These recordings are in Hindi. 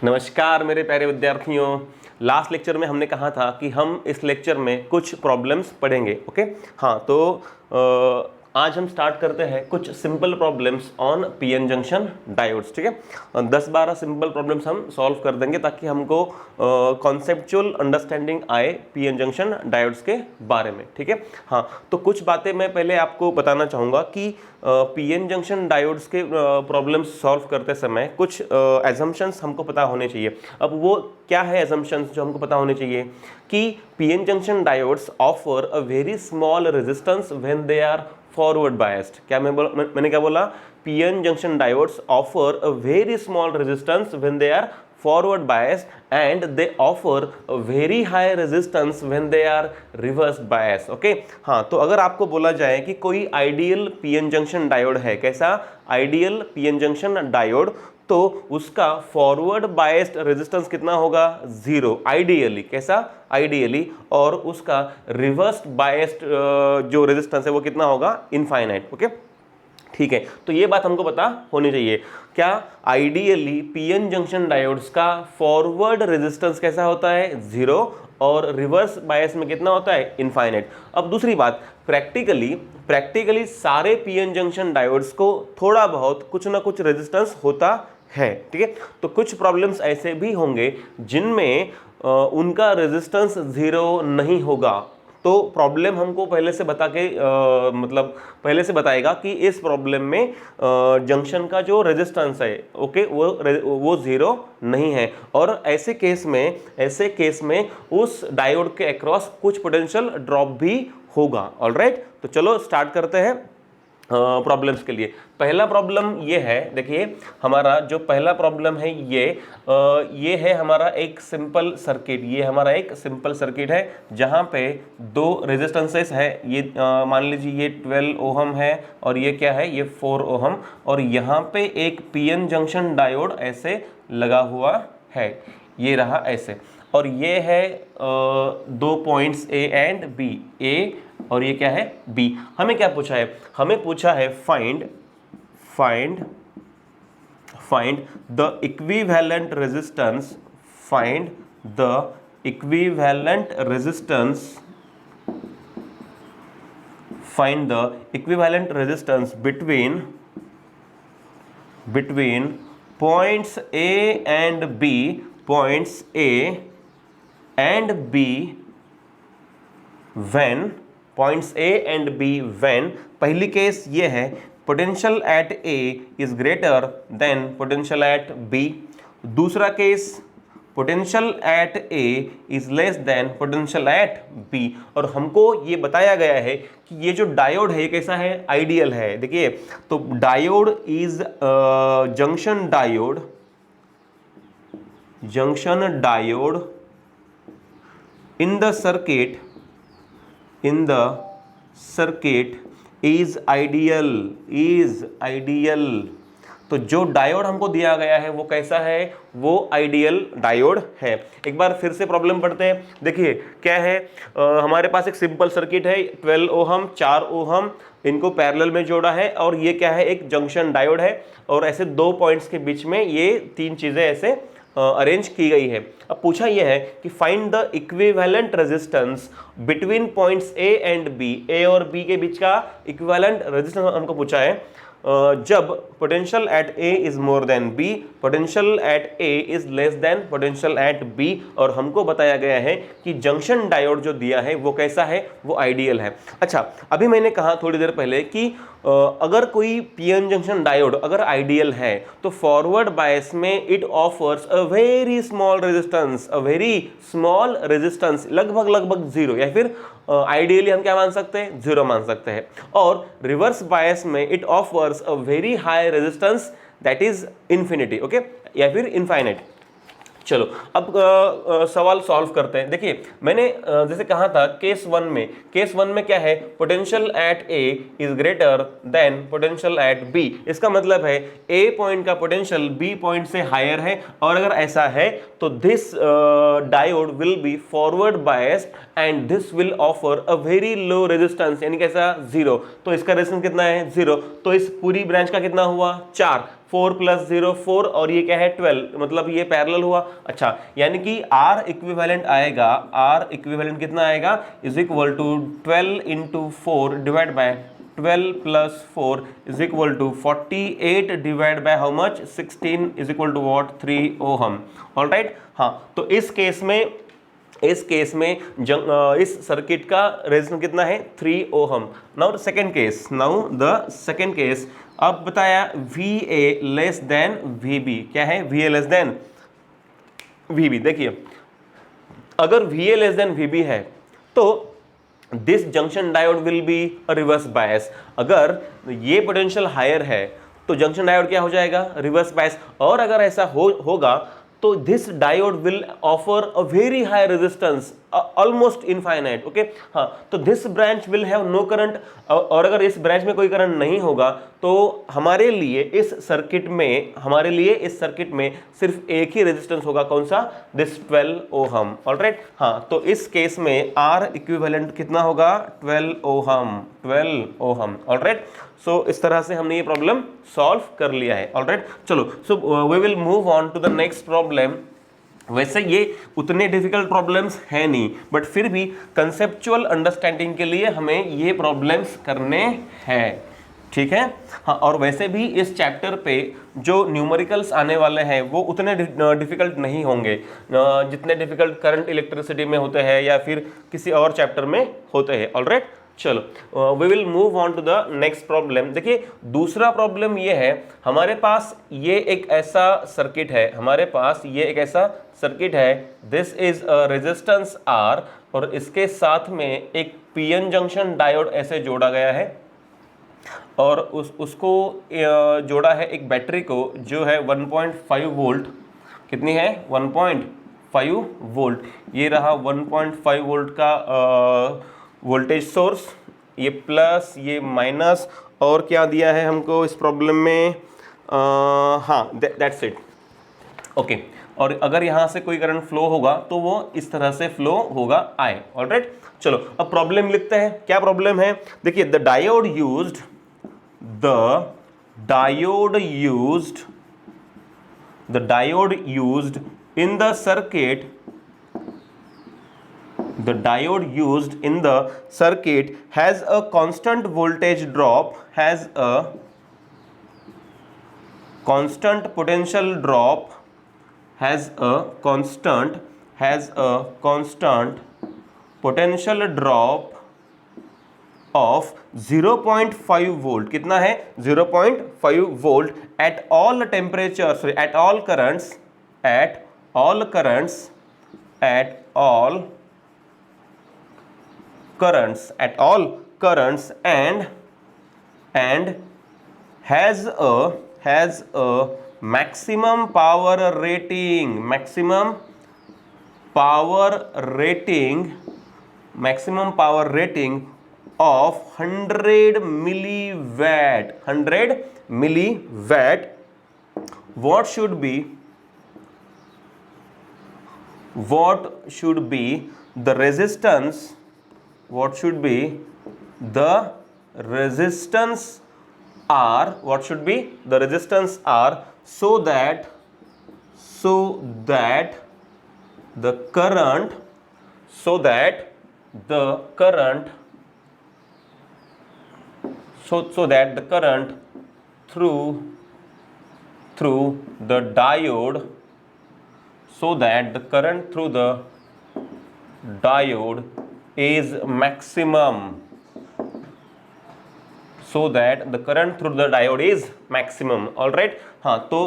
नमस्कार मेरे प्यारे विद्यार्थियों। लास्ट लेक्चर में हमने कहा था कि हम इस लेक्चर में कुछ प्रॉब्लम्स पढ़ेंगे। ओके, हाँ, तो आज हम स्टार्ट करते हैं कुछ simple problems on PN junction diodes. ठीक है, 10-12 सिंपल प्रॉब्लम्स हम सॉल्व कर देंगे ताकि हमको कॉन्सेप्चुअल अंडरस्टैंडिंग आए पीएन जंक्शन डायोड्स के बारे में। ठीक है, हाँ, तो कुछ बातें मैं पहले आपको बताना चाहूँगा कि पीएन जंक्शन डायोड्स के प्रॉब्लम्स सॉल्व करते समय कुछ एजम्पशंस हमको पता होने चाहिए। अब वो क्या है एजम्पशंस जो हमको पता होने चाहिए कि PN junction diodes offer a very small resistance when they are forward biased. क्या मैंने क्या बोला? PN junction diodes offer a very small resistance when they are forward biased and they offer a very high resistance when they are reverse biased. Okay, हाँ, तो अगर आपको बोला जाए कि कोई आइडियल पीएन जंक्शन डायोड है, कैसा आइडियल पीएन जंक्शन डायोड, तो उसका फॉरवर्ड बायस्ड रेजिस्टेंस कितना होगा? 0 आइडियली। कैसा? आइडियली। और उसका रिवर्स बायस्ड जो रेजिस्टेंस है वो कितना होगा? इनफाइनाइट। ओके, ठीक है, तो ये बात हमको पता होनी चाहिए। क्या आइडियली पीएन जंक्शन डायोड्स का फॉरवर्ड रेजिस्टेंस कैसा होता है? 0, और रिवर्स बायस में कितना होता है? इनफाइनाइट। अब दूसरी बात, प्रैक्टिकली सारे पीएन जंक्शन डायोड्स को थोड़ा बहुत कुछ ना कुछ रेजिस्टेंस होता है। ठीक है, तो कुछ प्रॉब्लम्स ऐसे भी होंगे जिनमें उनका रेजिस्टेंस 0 नहीं होगा। तो प्रॉब्लम हमको पहले से बता के मतलब पहले से बताएगा कि इस प्रॉब्लम में जंक्शन का जो रेजिस्टेंस है, ओके, वो 0 नहीं है। और ऐसे केस में उस डायोड के अक्रॉस कुछ पोटेंशियल ड्रॉप भी होगा। ऑलराइट, तो चलो स्टार्ट करते हैं प्रॉब्लम्स के लिए। पहला प्रॉब्लम ये है, देखिए हमारा जो पहला प्रॉब्लम है ये है हमारा एक सिंपल सर्किट। ये हमारा एक सिंपल सर्किट है जहाँ पे दो रेजिस्टेंसेस है। ये मान लीजिए ये 12 ओहम है और ये क्या है? ये 4 ओहम। और यहाँ पे एक पीएन जंक्शन डायोड ऐसे लगा हुआ है, ये रहा ऐसे। और ये है 2 points A and B, A और ये क्या है? बी। हमें क्या पूछा है? हमें पूछा है find the equivalent resistance, find the equivalent resistance, find the equivalent resistance between points A and B, points A and B when points A and B when पहली केस ये है potential at A is greater than potential at B. दूसरा case potential at A is less than potential at B. और हमको ये बताया गया है कि ये जो डायोड है ये कैसा है? आइडियल है। देखिए, तो diode is junction diode in the circuit is ideal। तो जो डायोड हमको दिया गया है वो कैसा है? वो आइडियल डायोड है। एक बार फिर से प्रॉब्लम पढ़ते हैं। देखिए क्या है, हमारे पास एक सिंपल सर्किट है, 12 ओहम 4 ओहम, इनको पैरेलल में जोड़ा है। और ये क्या है? एक जंक्शन डायोड है। और ऐसे 2 पॉइंट्स के बीच में ये 3 चीजें ऐसे अरेंज की गई है। अब पूछा यह है कि find the equivalent resistance between points A and B. A और बी के बीच का इक्विवेलेंट रेजिस्टेंस हमको पूछा है जब potential at A is more than B, potential at A is less than potential at B. और हमको बताया गया है कि जंक्शन डायोड जो दिया है वो कैसा है? वो आइडियल है। अच्छा, अभी मैंने कहा थोड़ी देर पहले कि अगर कोई पीएन जंक्शन डायोड अगर आइडियल है तो फॉरवर्ड बायस में it offers a very small resistance, लगभग 0, या फिर आइडियली हम क्या मान सकते हैं? 0 मान सकते हैं। और रिवर्स बायस में it offers a very high resistance that is infinity, okay, या फिर इनफाइनाइट। चलो अब सवाल सॉल्व करते हैं। देखिए मैंने जैसे कहा था केस वन में क्या है? Potential at A is greater than potential at B. इसका मतलब है ए पॉइंट का पोटेंशियल बी पॉइंट से हायर है। और अगर ऐसा है तो this diode will be forward biased and this will offer a very low resistance, यानी कैसा 0, तो इसका रेजिस्टेंस कितना है 0, तो इस पूरी ब्रांच का कितना हुआ 4, 4 + 0 4, और ये क्या है 12, मतलब ये पैरेलल हुआ। अच्छा, यानी कि R इक्विवेलेंट आएगा, R इक्विवेलेंट कितना आएगा is equal to 12 × 4 divide by 12 + 4 is equal to 48 divide by how much 16 is equal to what 3 ohm. Alright, हाँ, तो इस केस में इस सर्किट का रेजिस्टेंस कितना है 3 ohm. Now the second case, अब बताया VA लेस देन VB, क्या है VA लेस देन VB। देखिए अगर VA लेस देन VB है तो this junction diode will be a reverse बायस। अगर ये पोटेंशियल हायर है तो जंक्शन डायोड क्या हो जाएगा रिवर्स बायस, और अगर ऐसा होगा तो this diode will offer a very high resistance almost infinite. Okay, हाँ, तो this branch will have no current, और अगर इस ब्रांच में कोई करंट नहीं होगा तो हमारे लिए इस सर्किट में सिर्फ एक ही रेजिस्टेंस होगा, कौन सा, दिस 12 ओहम। ऑलराइट, हाँ, तो इस केस में R इक्विवेलेंट कितना होगा 12 ओहम। ऑलराइट, सो इस तरह से हमने ये प्रॉब्लम सॉल्व कर लिया है। ऑलराइट, चलो, so we will move on to the next problem. वैसे ये उतने डिफिकल्ट प्रॉब्लम्स हैं नहीं, बट फिर भी कंसेप्चुअल अंडरस्टैंडिंग के लिए हमें ये प्रॉब्लम्स करने हैं, ठीक है। हाँ, और वैसे भी इस चैप्टर पे जो न्यूमेरिकल्स आने वाले हैं वो उतने डिफिकल्ट नहीं होंगे जितने डिफिकल्ट करंट इलेक्ट्रिसिटी में होते हैं या फिर किसी और चैप्टर में होते हैं। ऑलराइट, चलो, we will move on to the next problem. देखिए दूसरा प्रॉब्लम ये है, हमारे पास ये एक ऐसा सर्किट है, this is a resistance R, और इसके साथ में एक PN जंक्शन डायोड ऐसे जोड़ा गया है, और उसको जोड़ा है एक बैटरी को जो है 1.5 वोल्ट, कितनी है 1.5 वोल्ट, ये रहा 1.5 वोल्ट का वोल्टेज सोर्स, ये प्लस ये माइनस, और क्या दिया है हमको इस प्रॉब्लम में, हाँ दैट्स इट। ओके, और अगर यहाँ से कोई करंट फ्लो होगा तो वो इस तरह से फ्लो होगा आए। ऑलराइट, चलो अब प्रॉब्लम लिखते हैं। क्या प्रॉब्लम है, देखिए the diode used in the circuit has a constant voltage drop, has a constant potential drop, has a constant potential drop of 0.5 volt, कितना है 0.5 volt at all temperatures, at all currents and has a maximum power rating of 100 milliwatt. What should be the resistance R, so that the current through the diode is maximum. Alright, हाँ, तो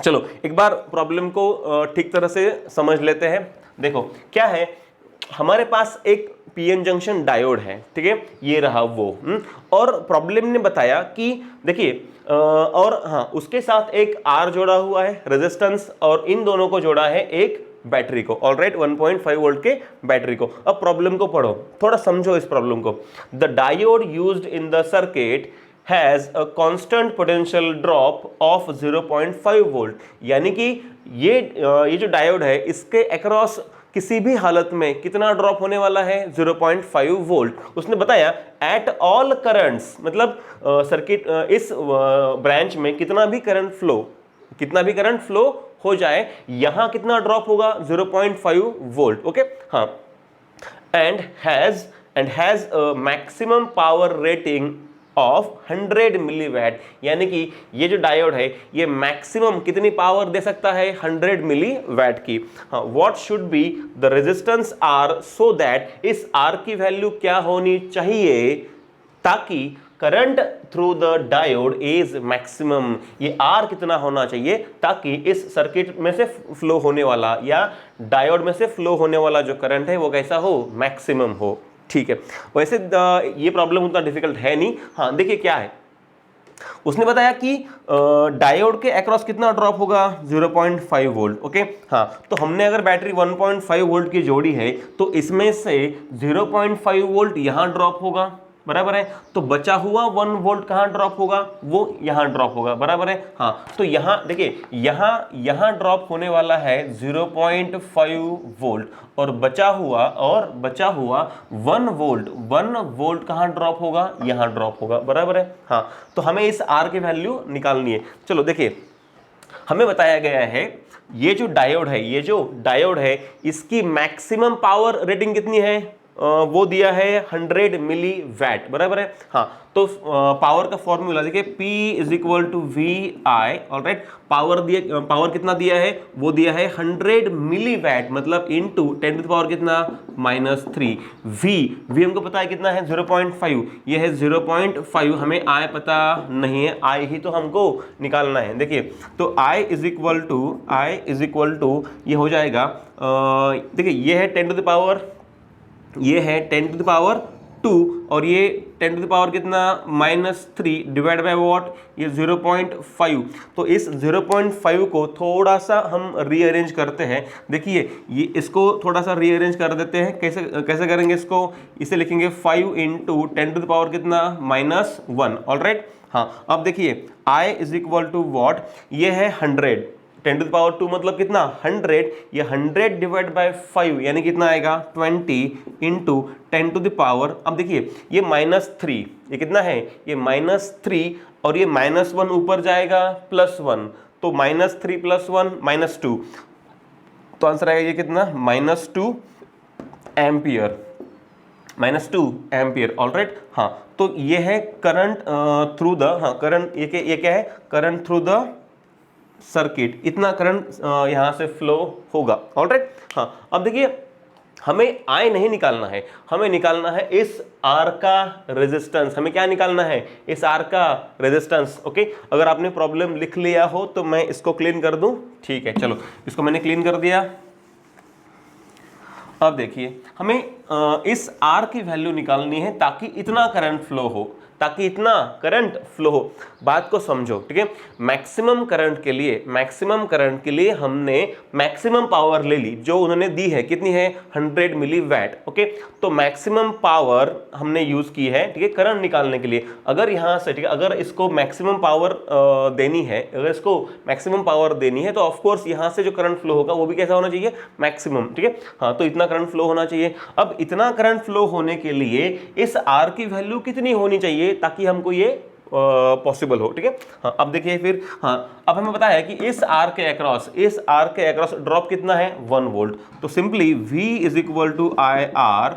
चलो एक बार प्रॉब्लम को ठीक तरह से समझ लेते हैं। देखो क्या है, हमारे पास एक PN जंक्शन डायोड है, ठीक है, ये रहा वो, और प्रॉब्लम ने बताया कि देखिए और हाँ उसके साथ एक R जोड़ा हुआ है रेजिस्टेंस, और इन दोनों को जोड़ा है एक बैटरी को। ऑलराइट, 1.5 वोल्ट के बैटरी को। अब प्रॉब्लम को पढ़ो, थोड़ा समझो इस प्रॉब्लम को। The diode used in the circuit has a constant potential drop of 0.5 volt, यानी कि ये जो डायोड है इसके अक्रॉस किसी भी हालत में कितना ड्रॉप होने वाला है 0.5 वोल्ट। उसने बताया एट ऑल करंट्स, मतलब सर्किट इस ब्रांच में कितना भी करंट फ्लो हो जाए, यहां कितना ड्रॉप होगा 0.5 वोल्ट। ओके, हाँ, and has maximum power rating of 100 मिलीवैट, यानी कि ये जो डायोड है ये मैक्सिमम कितनी पावर दे सकता है 100 मिलीवैट की। हाँ, what should be the resistance R so that, इस आर की वैल्यू क्या होनी चाहिए ताकि current through the diode is maximum, ये आर कितना होना चाहिए ताकि इस सर्किट में से फ्लो होने वाला या डायोड में से फ्लो होने वाला जो करंट है वो कैसा हो, मैक्सिमम हो। ठीक है, वैसे ये प्रॉब्लम उतना डिफिकल्ट है नहीं। हाँ, देखिए क्या है, उसने बताया कि डायोड के अक्रॉस कितना ड्रॉप होगा 0.5 वोल्ट। ओके, हाँ, तो हमने अगर बैटरी 1.5 वोल्ट की जोड़ी है तो इसमें से 0.5 वोल्ट यहां ड्रॉप होगा, बराबर है, तो बचा हुआ 1 वोल्ट कहां ड्रॉप होगा, वो यहां ड्रॉप होगा, बराबर है। हाँ, तो यहां देखिए, यहां ड्रॉप होने वाला है 0.5 वोल्ट और बचा हुआ 1 वोल्ट कहां ड्रॉप होगा, यहां ड्रॉप होगा, बराबर है। हाँ, तो हमें इस आर की वैल्यू निकालनी है। चलो देखिए, हमें बताया गया है ये जो डायोड है इसकी मैक्सिमम पावर रेटिंग कितनी है, वो दिया है 100 मिली वैट, बराबर है। हाँ, तो पावर का फॉर्मूला देखिए, P is equal to V I, alright, power कितना दिया है, वो दिया है 100 मिली वैट, मतलब इनटू 10 टू द पावर कितना -3। वी हमको पता है कितना है 0.5, ये है 0.5, हमें आई पता नहीं है, आई ही तो हमको निकालना है। देखिए, तो आई इज इक्वल टू ये हो जाएगा, देखिए ये है 10 टू द पावर, ये है 10 टू द पावर 2 और ये 10 टू द पावर कितना -3 डिवाइड बाय व्हाट, ये 0.5। तो इस 0.5 को थोड़ा सा हम रीअरेंज करते हैं। देखिए, ये इसको थोड़ा सा रीअरेंज कर देते हैं। कैसे करेंगे इसको, इसे लिखेंगे 5 इंटू 10 टू द पावर कितना -1, ऑलराइट। हाँ, अब देखिए I is equal to what, ये है 100, 10 टू द पावर 2 मतलब कितना 100, ये 100 डिवाइड बाय 5 यानी कितना आएगा 20 इंटू 10 टू द पावर। अब देखिए ये -3, ये कितना है, ये -3 और ये -1 ऊपर जाएगा +1, तो -3 + 1 -2, तो आंसर आएगा ये कितना -2 एम्पियर, -2 एम्पियर, ऑलराइट। हाँ, तो ये है करंट थ्रू द, हाँ करंट, ये क्या है, करंट थ्रू द सर्किट, इतना करंट यहां से फ्लो होगा, ऑलराइट। हाँ, अब देखिए हमें आई नहीं निकालना है, हमें निकालना है इस आर का रेजिस्टेंस। हमें क्या निकालना है, इस आर का रेजिस्टेंस। ओके, अगर आपने प्रॉब्लम लिख लिया हो तो मैं इसको क्लीन कर दूं, ठीक है, चलो इसको मैंने क्लीन कर दिया। अब देखिए, हमें इस आर की वैल्यू निकालनी है ताकि इतना करंट फ्लो हो, बात को समझो, ठीक है। मैक्सिमम करंट के लिए हमने मैक्सिमम पावर ले ली जो उन्होंने दी है, कितनी है 100 मिली वैट। ओके, तो मैक्सिमम पावर हमने यूज की है, ठीक है, करंट निकालने के लिए। अगर यहां से, ठीक है, अगर इसको मैक्सिमम पावर देनी है, तो ऑफ कोर्स यहां से जो करंट फ्लो होगा वो भी कैसा होना चाहिए, मैक्सिमम, ठीक है। हाँ, तो इतना करंट फ्लो होना चाहिए। अब इतना करंट फ्लो होने के लिए इस आर की वैल्यू कितनी होनी चाहिए ताकि हमको ये पॉसिबल हो, ठीक है। हाँ, अब देखिए फिर, हाँ, अब हमें पता है कि इस आर के अक्रॉस ड्रॉप कितना है 1 वोल्ट, तो simply V is equal to I R,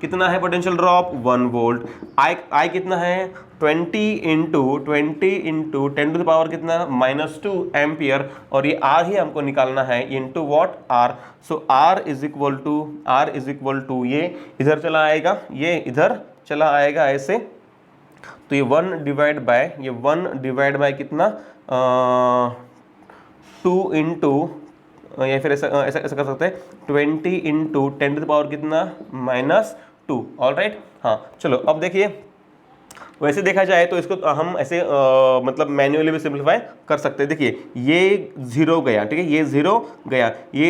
कितना है पोटेंशियल ड्रॉप 1 वोल्ट, I कितना है 20 इंटू 10 टू द पावर कितना -2 एम्पियर, और ये R ही हमको निकालना है into what R। So R is equal to ये इधर चला आएगा, ये इधर चला आएगा ऐसे, तो ये 1 डिवाइड बाय कितना 2 इंटू, या फिर ऐसा कर सकते हैं 20 इंटू 10 टू द पावर कितना -2, ऑलराइट। हाँ, चलो अब देखिए, वैसे देखा जाए तो इसको हम ऐसे मतलब मैन्युअली भी सिंप्लीफाई कर सकते हैं। देखिए ये 0 गया, ठीक है, ये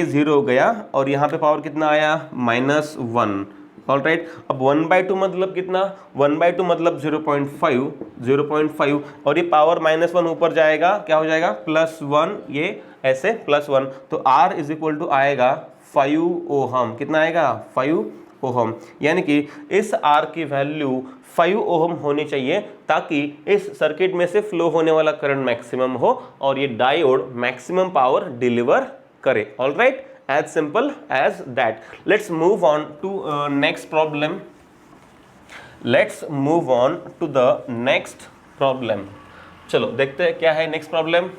0 गया और यहाँ पे पावर कितना आया -1, ऑलराइट। अब 1/2 मतलब कितना, 1/2 मतलब 0.5 और ये पावर -1 ऊपर जाएगा, क्या हो जाएगा +1, ये ऐसे +1, तो R इज इक्वल टू आएगा 5 ओहम। कितना आएगा? 5 ओहम। यानी कि इस R की वैल्यू 5 ओहम होनी चाहिए ताकि इस सर्किट में से फ्लो होने वाला करंट मैक्सिमम हो और ये डायोड मैक्सिमम पावर डिलीवर करे। Alright, as simple as that. Let's move on to next problem. Let's move on to the next problem. चलो देखते हैं क्या है नेक्स्ट प्रॉब्लम।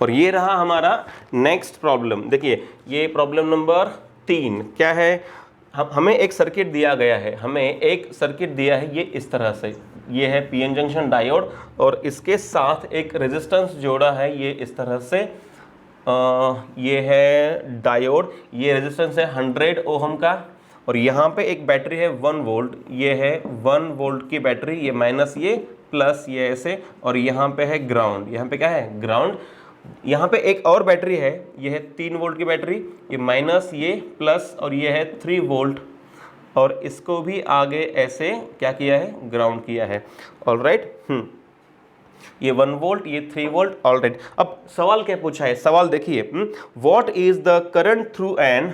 और ये रहा हमारा नेक्स्ट प्रॉब्लम। देखिए ये प्रॉब्लम नंबर 3 क्या है? हमें एक सर्किट दिया गया है, हमें एक सर्किट दिया है ये इस तरह से। ये है पीएन जंक्शन डायोड और इसके साथ एक रेजिस्टेंस जोड़ा है ये इस तरह से। ये है डायोड, ये रेजिस्टेंस है 100 ओहम का और यहाँ पे एक बैटरी है 1 वोल्ट। ये है 1 वोल्ट की बैटरी, ये माइनस ये प्लस ये ऐसे, और यहाँ पे है ग्राउंड। यहाँ पे क्या है? ग्राउंड। यहाँ पे एक और बैटरी है, ये है 3 वोल्ट की बैटरी, ये माइनस ये प्लस और ये है 3 वोल्ट, और इसको भी आगे ऐसे क्या किया है? ग्राउंड किया है। ऑलराइट, ये 1 वोल्ट, ये 3 वोल्ट। ऑलराइट, अब सवाल क्या पूछा है? सवाल देखिए, what is the current through an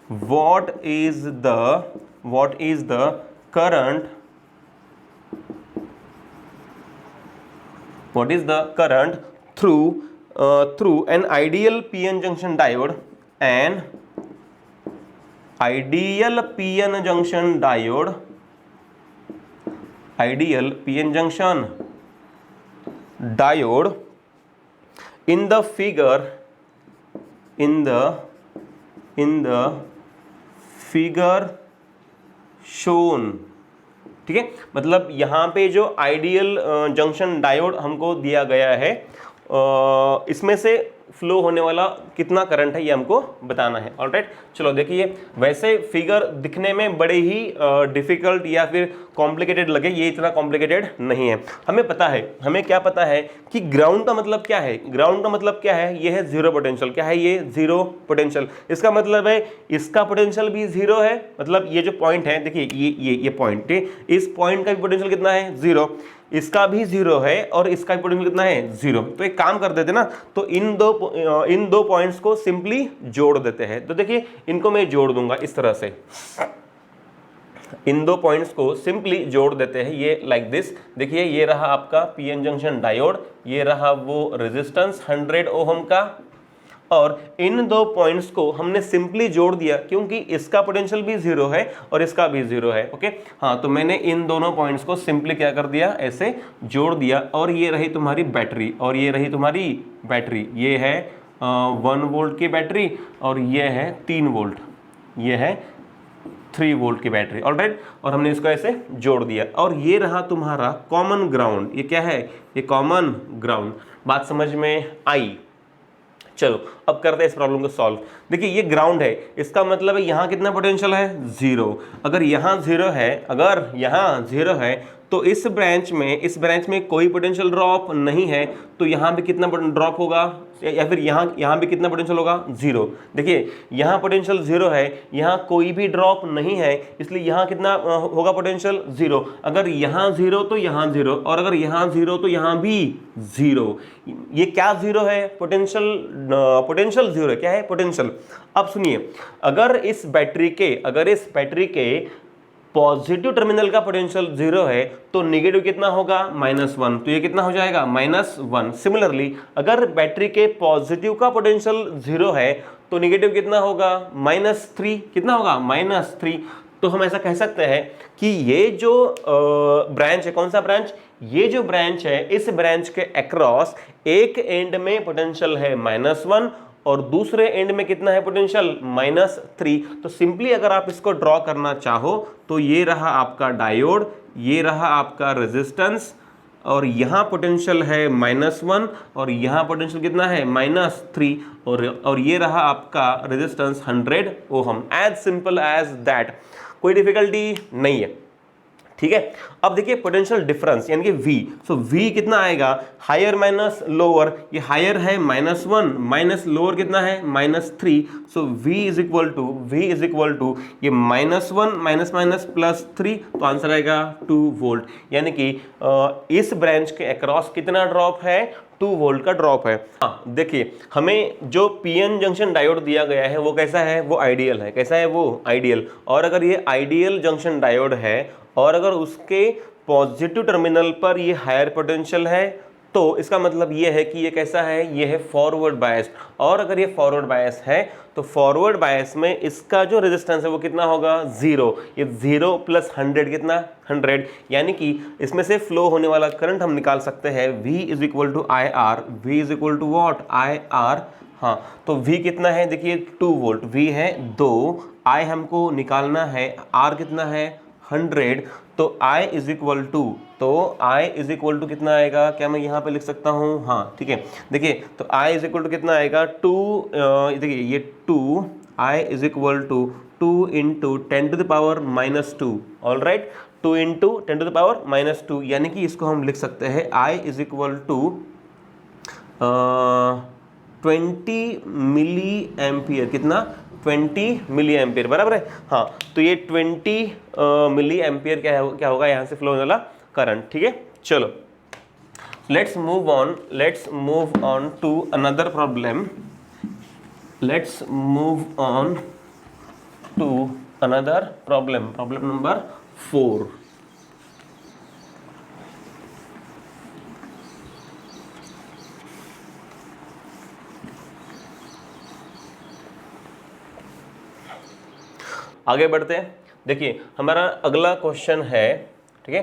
what is the current through an ideal PN junction diode, an ideal PN junction diode, ideal PN junction diode in the figure, in the figure shown. ठीक है, मतलब यहाँ पे जो आइडियल जंक्शन डायोड हमको दिया गया है, इसमें से फ्लो होने वाला कितना करंट है ये हमको बताना है। ऑलराइट, चलो देखिए, वैसे फिगर दिखने में बड़े ही डिफिकल्ट या फिर कॉम्प्लिकेटेड लगे, ये इतना कॉम्प्लिकेटेड नहीं है। हमें पता है, हमें क्या पता है कि ग्राउंड का मतलब क्या है? ग्राउंड का मतलब क्या है? ये है जीरो पोटेंशियल। क्या है ये? Zero potential. इसका मतलब है इसका पोटेंशियल भी जीरो है, मतलब ये जो पॉइंट है, देखिए ये पॉइंट, इस पॉइंट का भी पोटेंशियल कितना है? जीरो। इसका भी जीरो है और इसका भी पोटेंशियल कितना है? जीरो। तो एक काम कर देते ना, तो इन दो पॉइंट्स को सिंपली जोड़ देते हैं। तो देखिए इनको मैं जोड़ दूंगा इस तरह से, इन दो पॉइंट्स को सिंपली जोड़ देते हैं, ये लाइक दिस। देखिए ये रहा आपका पीएन जंक्शन डायोड, ये रहा वो रेजिस्टेंस 100 ओहम का, और इन दो पॉइंट्स को हमने सिंपली जोड़ दिया क्योंकि इसका पोटेंशियल भी जीरो है और इसका भी जीरो है। ओके, हाँ, तो मैंने इन दोनों पॉइंट्स को सिंपली क्या कर दिया? ऐसे जोड़ दिया, और ये रही तुम्हारी बैटरी और ये रही तुम्हारी बैटरी। ये है 1 वोल्ट की बैटरी और ये है 3 वोल्ट, ये है 3 वोल्ट की बैटरी। ऑलराइट, और हमने इसको ऐसे जोड़ दिया, और ये रहा तुम्हारा कॉमन ग्राउंड। ये क्या है? ये कॉमन ग्राउंड। बात समझ में आई? चलो अब करते हैं इस प्रॉब्लम को सॉल्व। देखिए ये ग्राउंड है, इसका मतलब है यहाँ कितना पोटेंशियल है? जीरो। अगर यहाँ जीरो है, तो इस ब्रांच में कोई पोटेंशियल ड्रॉप नहीं है, तो यहाँ भी कितना ड्रॉप होगा? या फिर यहाँ भी कितना पोटेंशियल होगा? जीरो। देखिए यहाँ पोटेंशियल जीरो है, यहाँ कोई भी ड्रॉप नहीं है, इसलिए यहाँ कितना होगा पोटेंशियल? जीरो। अगर यहाँ जीरो तो यहाँ जीरो, और अगर यहाँ जीरो तो यहाँ भी जीरो। ये क्या जीरो है? पोटेंशियल जीरो है। क्या है? पोटेंशियल। अब सुनिए, अगर इस बैटरी के पॉजिटिव टर्मिनल का पोटेंशियल जीरो है तो नेगेटिव कितना होगा? -1। तो ये कितना हो जाएगा? -1। सिमिलरली अगर बैटरी के पॉजिटिव का पोटेंशियल जीरो है तो नेगेटिव कितना होगा? -3। कितना होगा? -3। तो हम ऐसा कह सकते हैं कि ये जो ब्रांच है, कौन सा ब्रांच? ये जो ब्रांच है, इस ब्रांच के अक्रॉस एक एंड में पोटेंशियल है -1 और दूसरे एंड में कितना है पोटेंशियल? -3। तो सिंपली अगर आप इसको ड्रॉ करना चाहो तो ये रहा आपका डायोड, ये रहा आपका रेजिस्टेंस, और यहाँ पोटेंशियल है -1 और यहाँ पोटेंशियल कितना है? -3, और ये रहा आपका resistance 100 ohm. As simple as that, कोई डिफिकल्टी नहीं है। ठीक है। अब देखिए पोटेंशियल डिफरेंस यानी कि V, सो V कितना आएगा, हायर माइनस लोअर, ये हायर है -1 माइनस लोअर कितना है -3, सो V इज इक्वल टू ये -1 माइनस माइनस +3, तो आंसर आएगा 2 वोल्ट। यानी कि इस ब्रांच के अक्रॉस कितना ड्रॉप है, 2 वोल्ट का ड्रॉप है। हाँ देखिए हमें जो पीएन जंक्शन डायोड दिया गया है वो कैसा है, वो आइडियल है। कैसा है वो, आइडियल। और अगर ये आइडियल जंक्शन डायोड है और अगर उसके पॉजिटिव टर्मिनल पर ये हायर पोटेंशियल है तो इसका मतलब ये है कि ये कैसा है, ये है फॉरवर्ड बायस। और अगर ये फॉरवर्ड बायस है तो फॉरवर्ड बायस में इसका जो रेजिस्टेंस है वो कितना होगा, 0। ये 0 + 100 कितना, 100। यानी कि इसमें से फ्लो होने वाला करंट हम निकाल सकते हैं V is equal to IR। V is equal to what, IR। हाँ तो V कितना है, देखिए 2 वोल्ट, V है 2, I हमको निकालना है, R कितना है 100, तो I इज इक्वल टू कितना आएगा, क्या मैं यहाँ पे लिख सकता हूँ, हाँ ठीक है। देखिए तो I इज इक्वल टू कितना आएगा 2, देखिए ये 2, I is equal to 2 into 10⁻⁻², all right, 2 into 10⁻⁻², यानी कि इसको हम लिख सकते हैं I is equal to 20 milli ampere, कितना, 20 मिली एम्पियर, बराबर है। हाँ तो ये 20 मिली एम्पियर क्या होगा यहाँ से फ्लो होने वाला करंट, ठीक है। चलो let's move on to another problem. Problem number 4। आगे बढ़ते हैं। देखिए हमारा अगला क्वेश्चन है, ठीक है।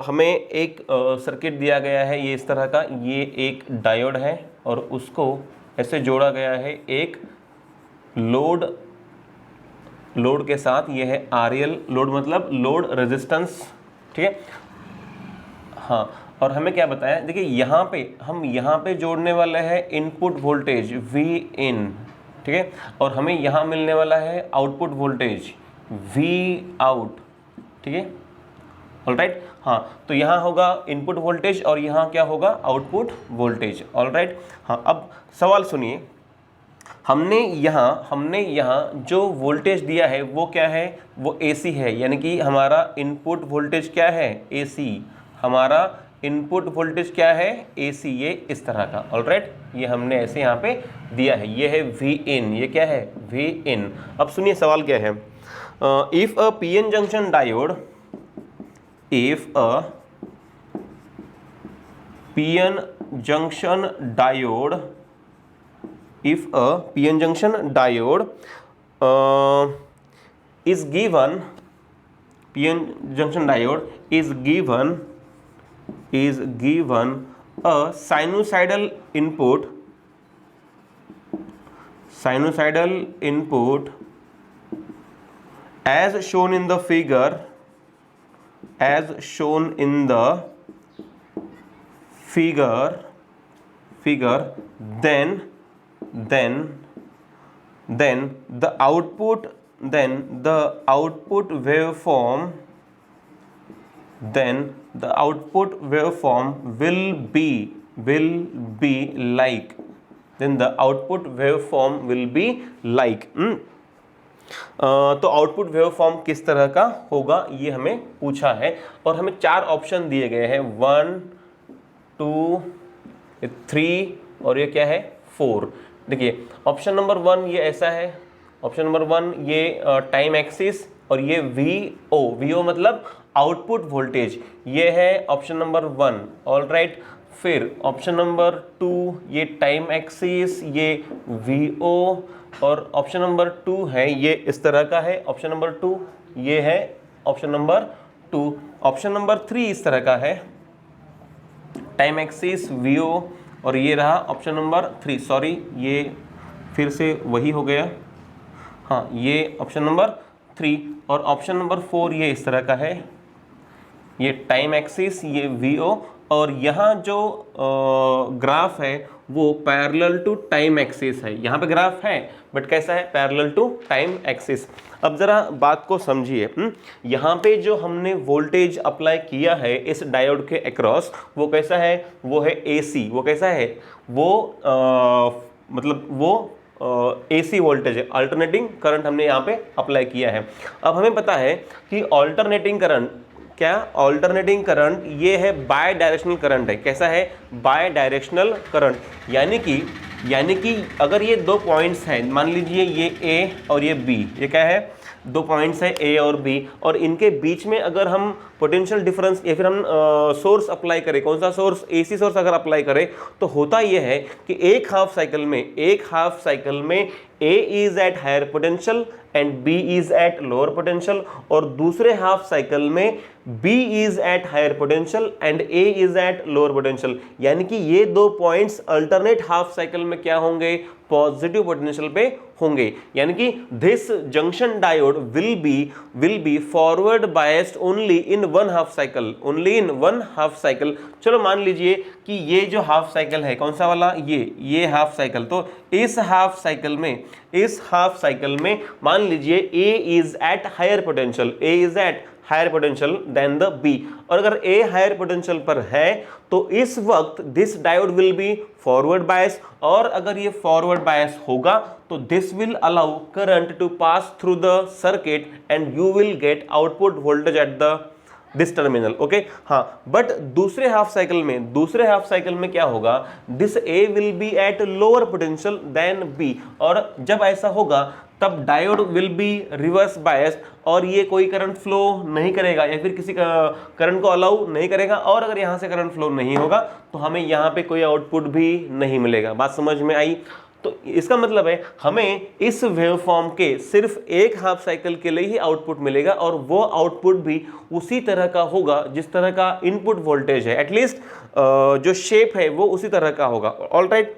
हमें एक सर्किट दिया गया है ये इस तरह का, ये एक डायोड है और उसको ऐसे जोड़ा गया है एक लोड के साथ। ये है RL लोड, मतलब लोड रेजिस्टेंस, ठीक है। हाँ और हमें क्या बताया, देखिए यहाँ पे जोड़ने वाले हैं इनपुट वोल्टेज Vin, ठीक है, और हमें यहाँ मिलने वाला है आउटपुट वोल्टेज Vout, ठीक है, ऑलराइट। हाँ तो यहाँ होगा इनपुट वोल्टेज और यहाँ क्या होगा, आउटपुट वोल्टेज, ऑलराइट। हाँ अब सवाल सुनिए, हमने यहाँ जो वोल्टेज दिया है वो क्या है, वो AC है, यानी कि हमारा इनपुट वोल्टेज क्या है, AC। हमारा इनपुट वोल्टेज क्या है, AC, ये इस तरह का, ऑलराइट। ये हमने ऐसे यहाँ पे दिया है, ये है Vin, ये क्या है, Vin। अब सुनिए सवाल क्या है, if a PN junction diode, if a PN junction diode is given a sinusoidal input as shown in the figure, then the output waveform will be like तो आउटपुट वेवफॉर्म किस तरह का होगा ये हमें पूछा है और हमें 4 ऑप्शन दिए गए हैं, 1 2 3 और ये क्या है, 4। देखिए ऑप्शन नंबर 1 ये ऐसा है, ऑप्शन नंबर 1 ये टाइम एक्सिस और ये वीओ मतलब आउटपुट वोल्टेज, ये है ऑप्शन नंबर 1, ऑलराइट। फिर ऑप्शन नंबर 2 ये टाइम एक्सिस, ये वीओ, और ऑप्शन नंबर 2 है ये इस तरह का है, ऑप्शन नंबर 2 ये है ऑप्शन नंबर 2। ऑप्शन नंबर 3 इस तरह का है, टाइम एक्सिस, वीओ, और ये रहा ऑप्शन नंबर 3, सॉरी ये फिर से वही हो गया, हाँ ये ऑप्शन नंबर 3, और ऑप्शन नंबर 4 ये इस तरह का है, ये टाइम एक्सिस, ये वीओ और यहाँ जो ग्राफ है वो पैरेलल टू टाइम एक्सिस है। यहाँ पे ग्राफ है बट कैसा है, पैरेलल टू टाइम एक्सिस। अब जरा बात को समझिए। यहाँ पे जो हमने वोल्टेज अप्लाई किया है इस डायोड के अक्रॉस, वो कैसा है, वो है AC। वो कैसा है, वो मतलब वो AC वोल्टेज है, अल्टरनेटिंग करंट हमने यहाँ पे अप्लाई किया है। अब हमें पता है कि अल्टरनेटिंग करंट क्या, अल्टरनेटिंग करंट ये है बाय डायरेक्शनल करंट है। कैसा है, बाय डायरेक्शनल करंट। यानी कि अगर ये दो पॉइंट्स हैं, मान लीजिए ये A और ये B, ये क्या है, दो पॉइंट्स है A और B, और इनके बीच में अगर हम पोटेंशियल डिफरेंस या फिर हम सोर्स अप्लाई करें, कौन सा सोर्स, AC सोर्स अगर अप्लाई करें, तो होता यह है कि एक हाफ साइकिल में A is at higher potential and B is at lower potential, और दूसरे हाफ साइकिल में B is at higher potential and A is at lower potential. यानी कि ये दो पॉइंट्स अल्टरनेट हाफ साइकिल में क्या होंगे, पॉजिटिव पोटेंशियल पे होंगे। यानी कि this junction diode will be forward biased only in one half cycle. चलो मान लीजिए कि ये जो हाफ साइकिल है, कौन सा वाला, ये हाफ साइकिल, तो इस हाफ साइकिल में मान लीजिए A is at higher potential than the B, और अगर A हायर पोटेंशियल पर है तो इस वक्त this diode will be forward bias, और अगर ये फॉरवर्ड बायस होगा तो this will allow current to pass through the circuit and you will get output voltage at the this terminal. Okay, हाँ, बट दूसरे हाफ साइकिल में क्या होगा, this A will be at lower potential than B, और जब ऐसा होगा तब diode will be reverse biased, और ये कोई करंट फ्लो नहीं करेगा या फिर किसी करंट को अलाउ नहीं करेगा, और अगर यहाँ से करंट फ्लो नहीं होगा तो हमें यहाँ पे कोई आउटपुट भी नहीं मिलेगा। बात समझ में आई? तो इसका मतलब है हमें इस वेवफॉर्म के सिर्फ एक हाफ साइकिल के लिए ही आउटपुट मिलेगा, और वो आउटपुट भी उसी तरह का होगा जिस तरह का इनपुट वोल्टेज है, एटलीस्ट जो शेप है वो उसी तरह का होगा। ऑलराइट,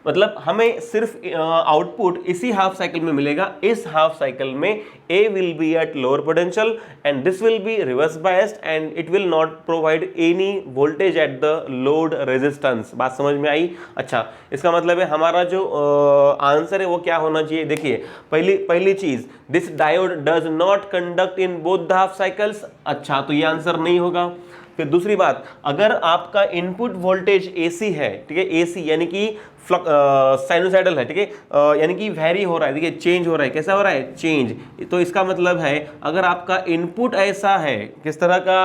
मतलब हमें सिर्फ आउटपुट इसी हाफ साइकिल में मिलेगा। इस हाफ साइकिल में A will be at lower potential and this will be reverse biased and it will not provide any voltage at the load resistance. बात समझ में आई? अच्छा, इसका मतलब है हमारा जो आंसर है वो क्या होना चाहिए। देखिए, पहली चीज, this diode does not conduct in both the half cycles. अच्छा, तो ये आंसर नहीं होगा। फिर दूसरी बात, अगर आपका इनपुट वोल्टेज AC है, ठीक है, AC यानी कि साइनोसाइडल है, ठीक है, यानी कि वेरी हो रहा है, देखिए चेंज हो रहा है, कैसा हो रहा है, चेंज। तो इसका मतलब है अगर आपका इनपुट ऐसा है, किस तरह का,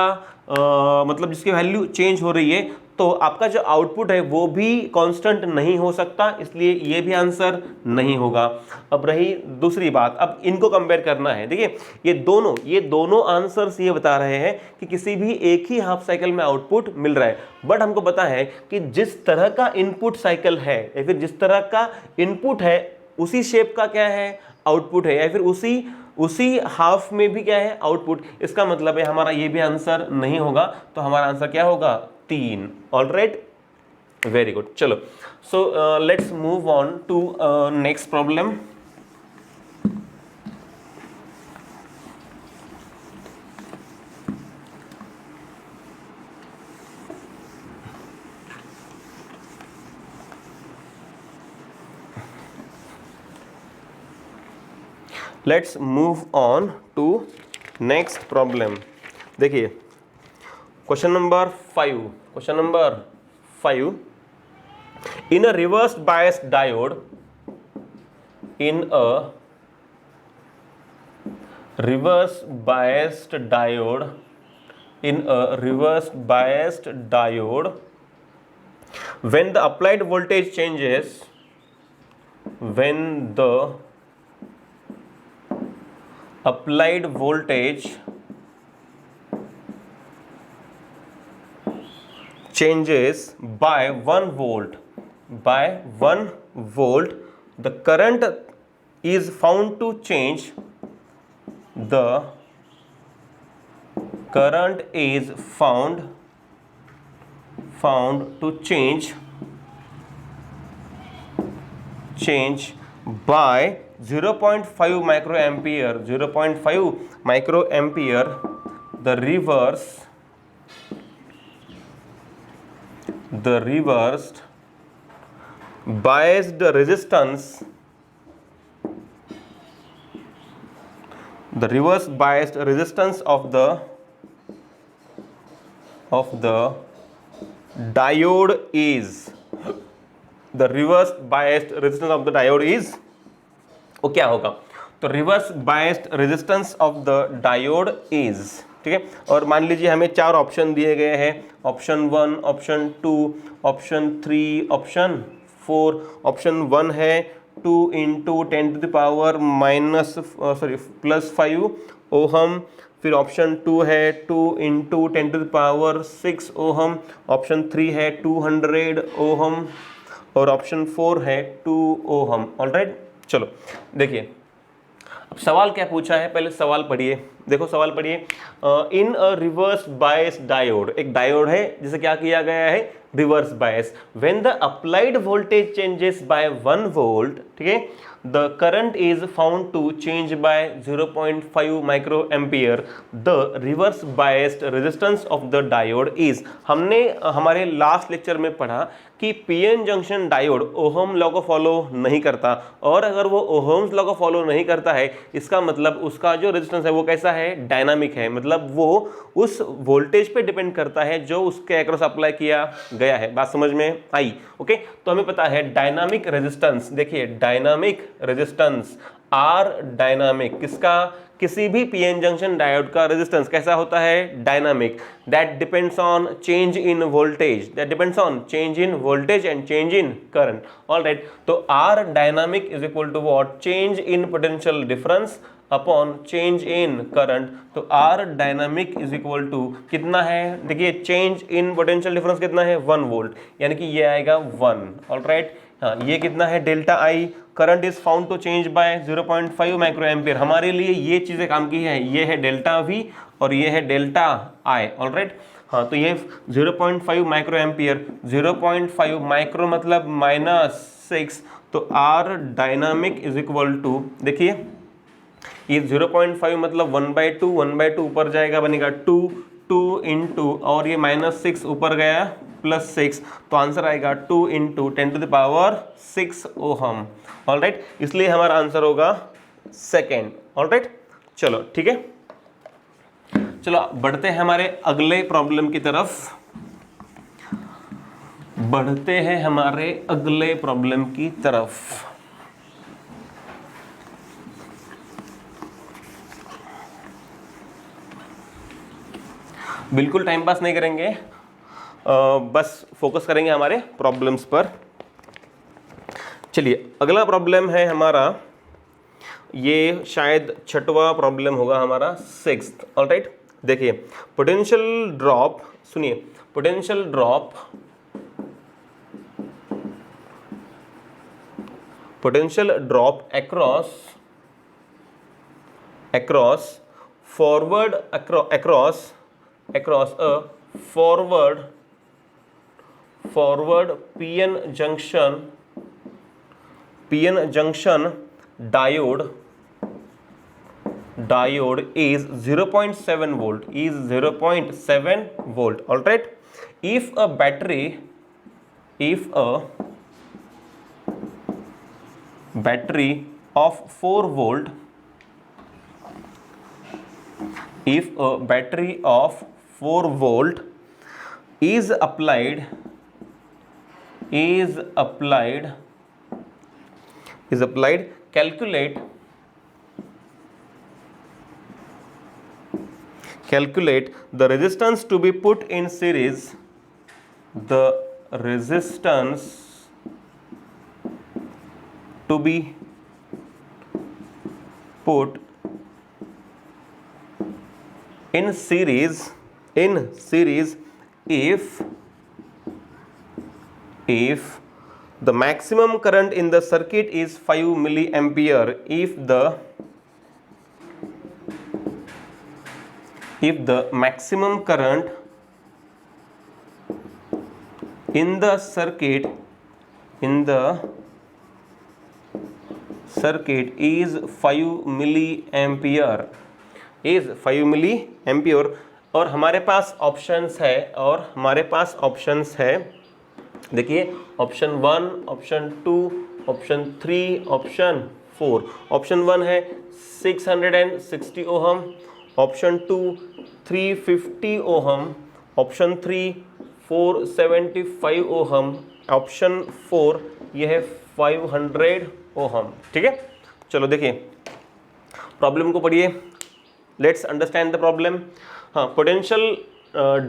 मतलब जिसकी वैल्यू चेंज हो रही है, तो आपका जो आउटपुट है वो भी कांस्टेंट नहीं हो सकता, इसलिए ये भी आंसर नहीं होगा। अब रही दूसरी बात, अब इनको कंपेयर करना है। देखिए, ये दोनों आंसर्स ये बता रहे हैं कि किसी भी एक ही हाफ साइकिल में आउटपुट मिल रहा है, बट हमको पता है कि जिस तरह का इनपुट साइकिल है या फिर जिस तरह का इनपुट है उसी शेप का क्या है, आउटपुट है, या फिर उसी हाफ में भी क्या है, आउटपुट। इसका मतलब है हमारा ये भी आंसर नहीं होगा, तो हमारा आंसर क्या होगा, 3। Alright, very good. चलो, so let's move on to next problem. Let's move on to next problem. देखिए, question number 5, in a reverse biased diode, when the applied voltage changes, by 1 volt, the current is found to change by 0.5 microampere, the reverse the reversed biased resistance, the reverse biased resistance of the diode is, the reverse biased resistance of the diode is, वो क्या होगा? तो reverse biased resistance of the diode is, ठीक है। और मान लीजिए हमें 4 ऑप्शन दिए गए हैं, option 1, option 2, option 3, option 4। Option 1 है 2 into 10 to the power +5 ohm, फिर ऑप्शन 2 है 2 into 10 to the power 6 ohm, option 3 है 200 ओहम और ऑप्शन 4 है 2 ओहम। ऑलराइट, चलो देखिए अब सवाल क्या पूछा है, पहले सवाल पढ़िए। देखो सवाल पढ़िए, in a reverse bias diode, एक डायोड है जिसे क्या किया गया है, reverse bias. When the applied voltage changes by 1 volt, ठीक है, the current is found to change by 0.5 micro ampere, the reverse biased resistance of the diode is. हमने हमारे लास्ट लेक्चर में पढ़ा कि PN junction diode ohm law को फॉलो नहीं करता, और अगर वो ओहम्स लॉ को फॉलो नहीं करता है इसका मतलब उसका जो रेजिस्टेंस है वो कैसा है, डायनामिक है, मतलब वो उस वोल्टेज पे डिपेंड करता है जो उसके अक्रॉस अप्लाई किया गया है। बात समझ में आई? ओके, तो हमें पता है डायनामिक रेजिस्टेंस, देखिए डायनामिक रेजिस्टेंस आर डायनामिक, किसका, किसी भी पीएन जंक्शन डायोड का रेजिस्टेंस कैसा होता है, dynamic, that depends on change in voltage, that depends on change in voltage and change in current. Alright, तो R dynamic is equal to what, change in potential difference upon change in current. तो R dynamic is equal to कितना है, देखिए चेंज इन पोटेंशियल डिफरेंस कितना है, 1 वोल्ट, यानी कि ये आएगा 1। ऑलराइट, हाँ, ये कितना है, delta I, current is found to change by 0.5 micro ampere. हमारे लिए ये चीजें काम की है, ये है डेल्टा वी और ये है डेल्टा आई। ऑलराइट, हाँ, तो ये 0.5 माइक्रो एम्पियर, 0.5 माइक्रो मतलब -6, तो R dynamic is equal to, देखिए ये 0.5 मतलब 1/2, 1/2 ऊपर जाएगा बनेगा 2 इंटू, और ये -6 ऊपर गया +6, तो आंसर आएगा 2 into 10 to the power 6 ohm. Alright, इसलिए हमारा आंसर होगा सेकेंड। ऑलराइट, चलो ठीक है, चलो बढ़ते हैं हमारे अगले प्रॉब्लम की तरफ, बढ़ते हैं हमारे अगले प्रॉब्लम की तरफ। बिल्कुल टाइम पास नहीं करेंगे, बस फोकस करेंगे हमारे प्रॉब्लम्स पर। चलिए अगला प्रॉब्लम है हमारा, ये शायद 6वां प्रॉब्लम होगा हमारा, 6th। ऑलराइट, देखिए पोटेंशियल ड्रॉप, सुनिए, potential drop across a forward PN junction diode is 0.7 volt, is 0.7 volt. All right, if a battery of 4 volt, if a battery of 4 volt is applied, calculate the resistance to be put in series, the resistance to be put in series if the maximum current in the circuit is 5 milliampere, if the maximum current in the circuit is 5 milliampere, is 5 milliampere, और हमारे पास ऑप्शंस है, देखिए option 1, option 2, option 3, option 4। Option 1 है 660 ohm, option 2 350 ohm, option 3 475 ohm, option 4 ये है 500 ओहम। ठीक है, चलो देखिए प्रॉब्लम को पढ़िए, लेट्स अंडरस्टैंड द प्रॉब्लम। हाँ, potential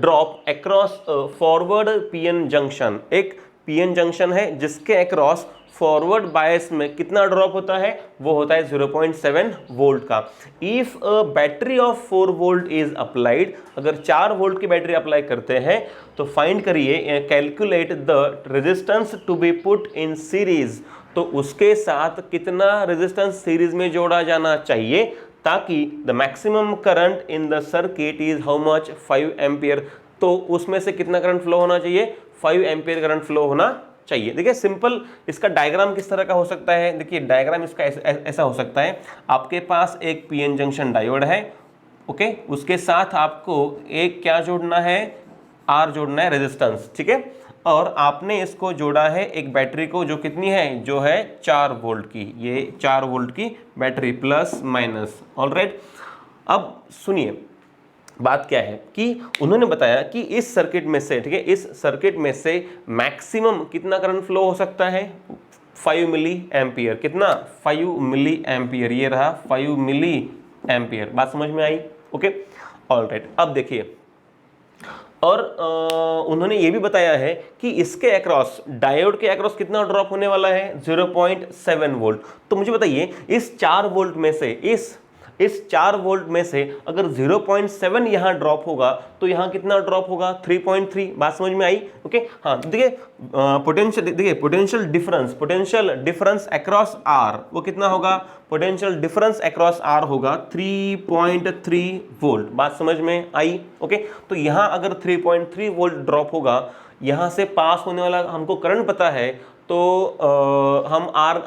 drop across forward PN junction, एक पीएन जंक्शन है जिसके अक्रॉस फॉरवर्ड बायस में कितना ड्रॉप होता है, वो होता है 0.7 वोल्ट का। If a battery of 4 volt is applied, अगर 4 वोल्ट की बैटरी अप्लाई करते हैं तो फाइंड करिए, calculate the resistance to be put in series, तो उसके साथ कितना रेजिस्टेंस सीरीज में जोड़ा जाना चाहिए ताकि the maximum current in the circuit is how much 5 ampere, तो उसमें से कितना करंट फ्लो होना चाहिए, 5 एम्पियर करंट फ्लो होना चाहिए। देखिए सिंपल इसका डायग्राम किस तरह का हो सकता है, देखिए डायग्राम इसका ऐसा हो सकता है, आपके पास एक पीएन जंक्शन डायोड है, ओके, उसके साथ आपको एक क्या जोड़ना है, आर जोड़ना है, रेजिस्टेंस, ठीक है, और आपने इसको जोड़ा है एक बैटरी को जो कितनी है, जो है 4 वोल्ट की, ये 4 वोल्ट की बैटरी प्लस माइनस, ऑलराइट। अब सुनिए बात क्या है कि उन्होंने बताया कि इस सर्किट में से, ठीक है, इस सर्किट में से मैक्सिमम कितना करंट फ्लो हो सकता है, 5 मिली एम्पियर, कितना, 5 मिली एम्पियर, ये रहा 5 मिली एम्पियर। बात समझ में आई, ओके, ऑलराइट। अब देखिए, और उन्होंने ये भी बताया है कि इसके अक्रॉस, डायोड के अक्रॉस कितना ड्रॉप होने वाला है, 0.7 वोल्ट। तो मुझे बताइए इस 4 वोल्ट में से, इस 4 वोल्ट में से अगर 0.7 यहाँ ड्रॉप होगा तो यहाँ कितना ड्रॉप होगा, 3.3। बात समझ में आई, ओके। हाँ देखिए पोटेंशियल, देखिए पोटेंशियल डिफरेंस अक्रॉस आर, वो कितना होगा, पोटेंशियल डिफरेंस अक्रॉस आर होगा 3.3 वोल्ट। बात समझ में आई, ओके। तो यहाँ अगर 3.3 वोल्ट ड्रॉप होगा, यहाँ से पास होने वाला हमको करंट पता है, तो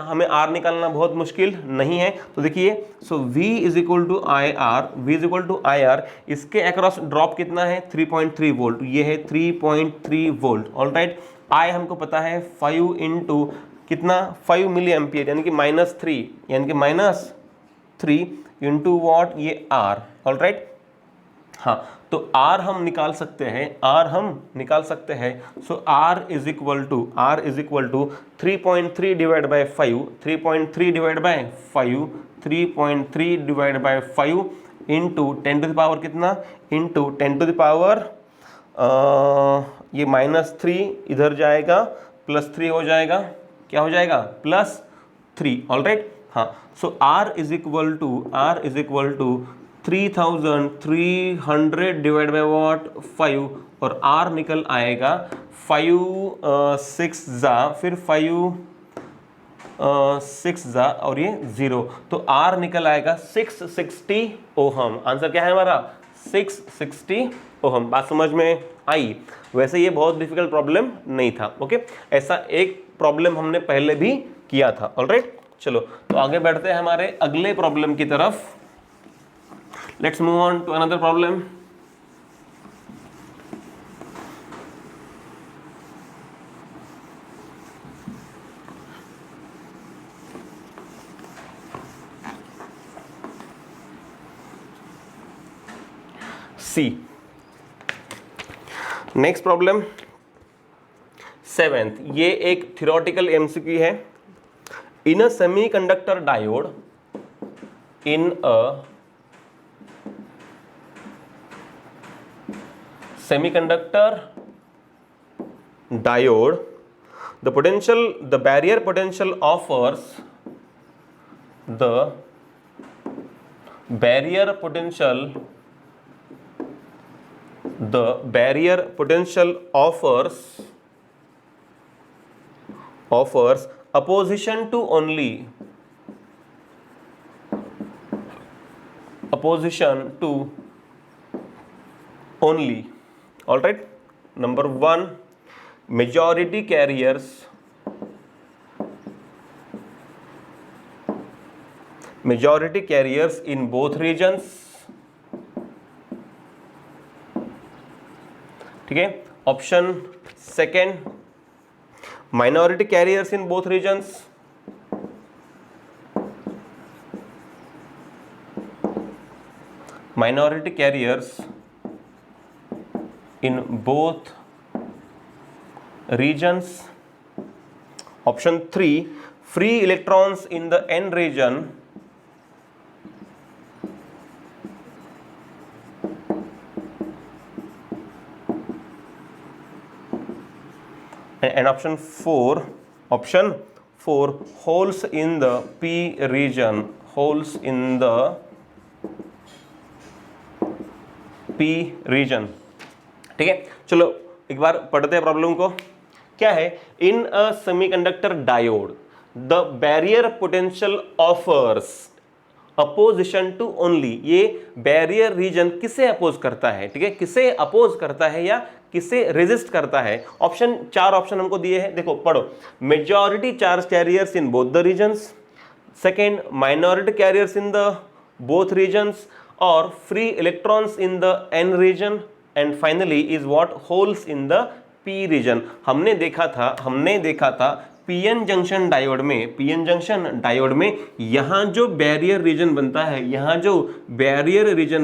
हमें आर निकालना बहुत मुश्किल नहीं है। तो देखिए, so V is equal to I R, V is equal to I R, इसके अक्रॉस ड्रॉप कितना है, 3.3 वोल्ट, ये है 3.3 वोल्ट, ऑलराइट। I हमको पता है 5 इंटू कितना, 5 मिली एम्पियर, यानी कि -3, यानी कि -3 इंटू वॉट, ये R, ऑलराइट। हाँ, तो R हम निकाल सकते हैं, so R is equal to 3.3 divide by 5, 3.3 divide by 5, 3.3 divide by 5 into 10 to the power कितना, इंटू 10 टू द पावर, ये -3 इधर जाएगा, +3 हो जाएगा, क्या हो जाएगा, +3, ऑलराइट। हाँ, so R is equal to 3300 divide by what, 5, और R निकल आएगा 5 6 जा, फिर 5 6 जा, और ये 0, तो R निकल आएगा 660 ओहम। आंसर क्या है हमारा, 660 ओहम। बात समझ में आई। वैसे ये बहुत डिफिकल्ट प्रॉब्लम नहीं था, ओके, ऐसा एक प्रॉब्लम हमने पहले भी किया था, ऑलराइट। चलो तो आगे बढ़ते हैं हमारे अगले प्रॉब्लम की तरफ। Let's move on to another problem. C. Next problem, 7th, ये एक theoretical MCQ है। In a semiconductor diode, in a semiconductor diode, the barrier potential offers offers opposition to only, all right. Number 1, majority carriers in both regions, ठीक है। Option second, minority carriers in both regions, minority carriers in both regions. Option 3, free electrons in the n region and option 4 holes in the p region, holes in the p region। ठीक है, चलो एक बार पढ़ते हैं प्रॉब्लम को। क्या है, in a semiconductor diode the barrier potential offers opposition to only, ये बैरियर रीजन किसे अपोज करता है, ठीक है, किसे अपोज करता है या किसे रेजिस्ट करता है। चार ऑप्शन हमको दिए हैं, देखो पढ़ो। Majority charge carriers in both the regions, second minority carriers in the both regions, और free electrons in the N region, and finally is what, holes in the P region. हमने देखा था पीएन जंक्शन डायोड में, यहाँ जो बैरियर रीजन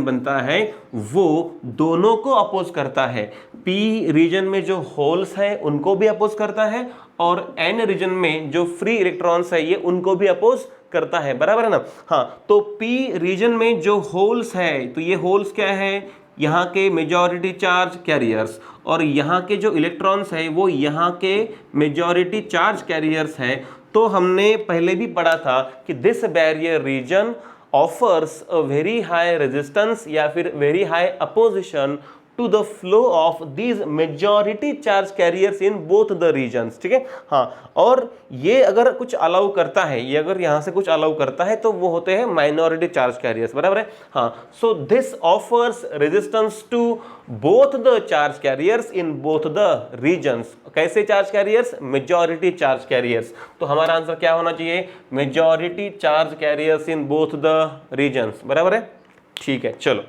बनता है, वो दोनों को अपोज करता है। पी रीजन में जो होल्स है उनको भी अपोज करता है, और एन रीजन में जो फ्री इलेक्ट्रॉन्स है ये उनको भी अपोज करता है, बराबर है ना। हाँ, तो पी रीजन में जो होल्स है, तो ये होल्स क्या है, यहाँ के मेजॉरिटी चार्ज कैरियर्स, और यहाँ के जो इलेक्ट्रॉन्स है वो यहाँ के मेजॉरिटी चार्ज कैरियर्स है। तो हमने पहले भी पढ़ा था कि this barrier region offers a very high resistance या फिर very high opposition to the flow of these majority charge carriers in both the regions. ठीक है, हाँ, और ये अगर कुछ अलाउ करता है, ये अगर यहाँ से कुछ अलाउ करता है तो वो होते हैं माइनॉरिटी चार्ज कैरियर्स, बराबर है। हाँ, so this offers resistance to both the charge carriers in both the regions. कैसे charge carriers, majority charge carriers. तो हमारा आंसर क्या होना चाहिए, majority charge carriers in both the regions, बराबर है। ठीक है, चलो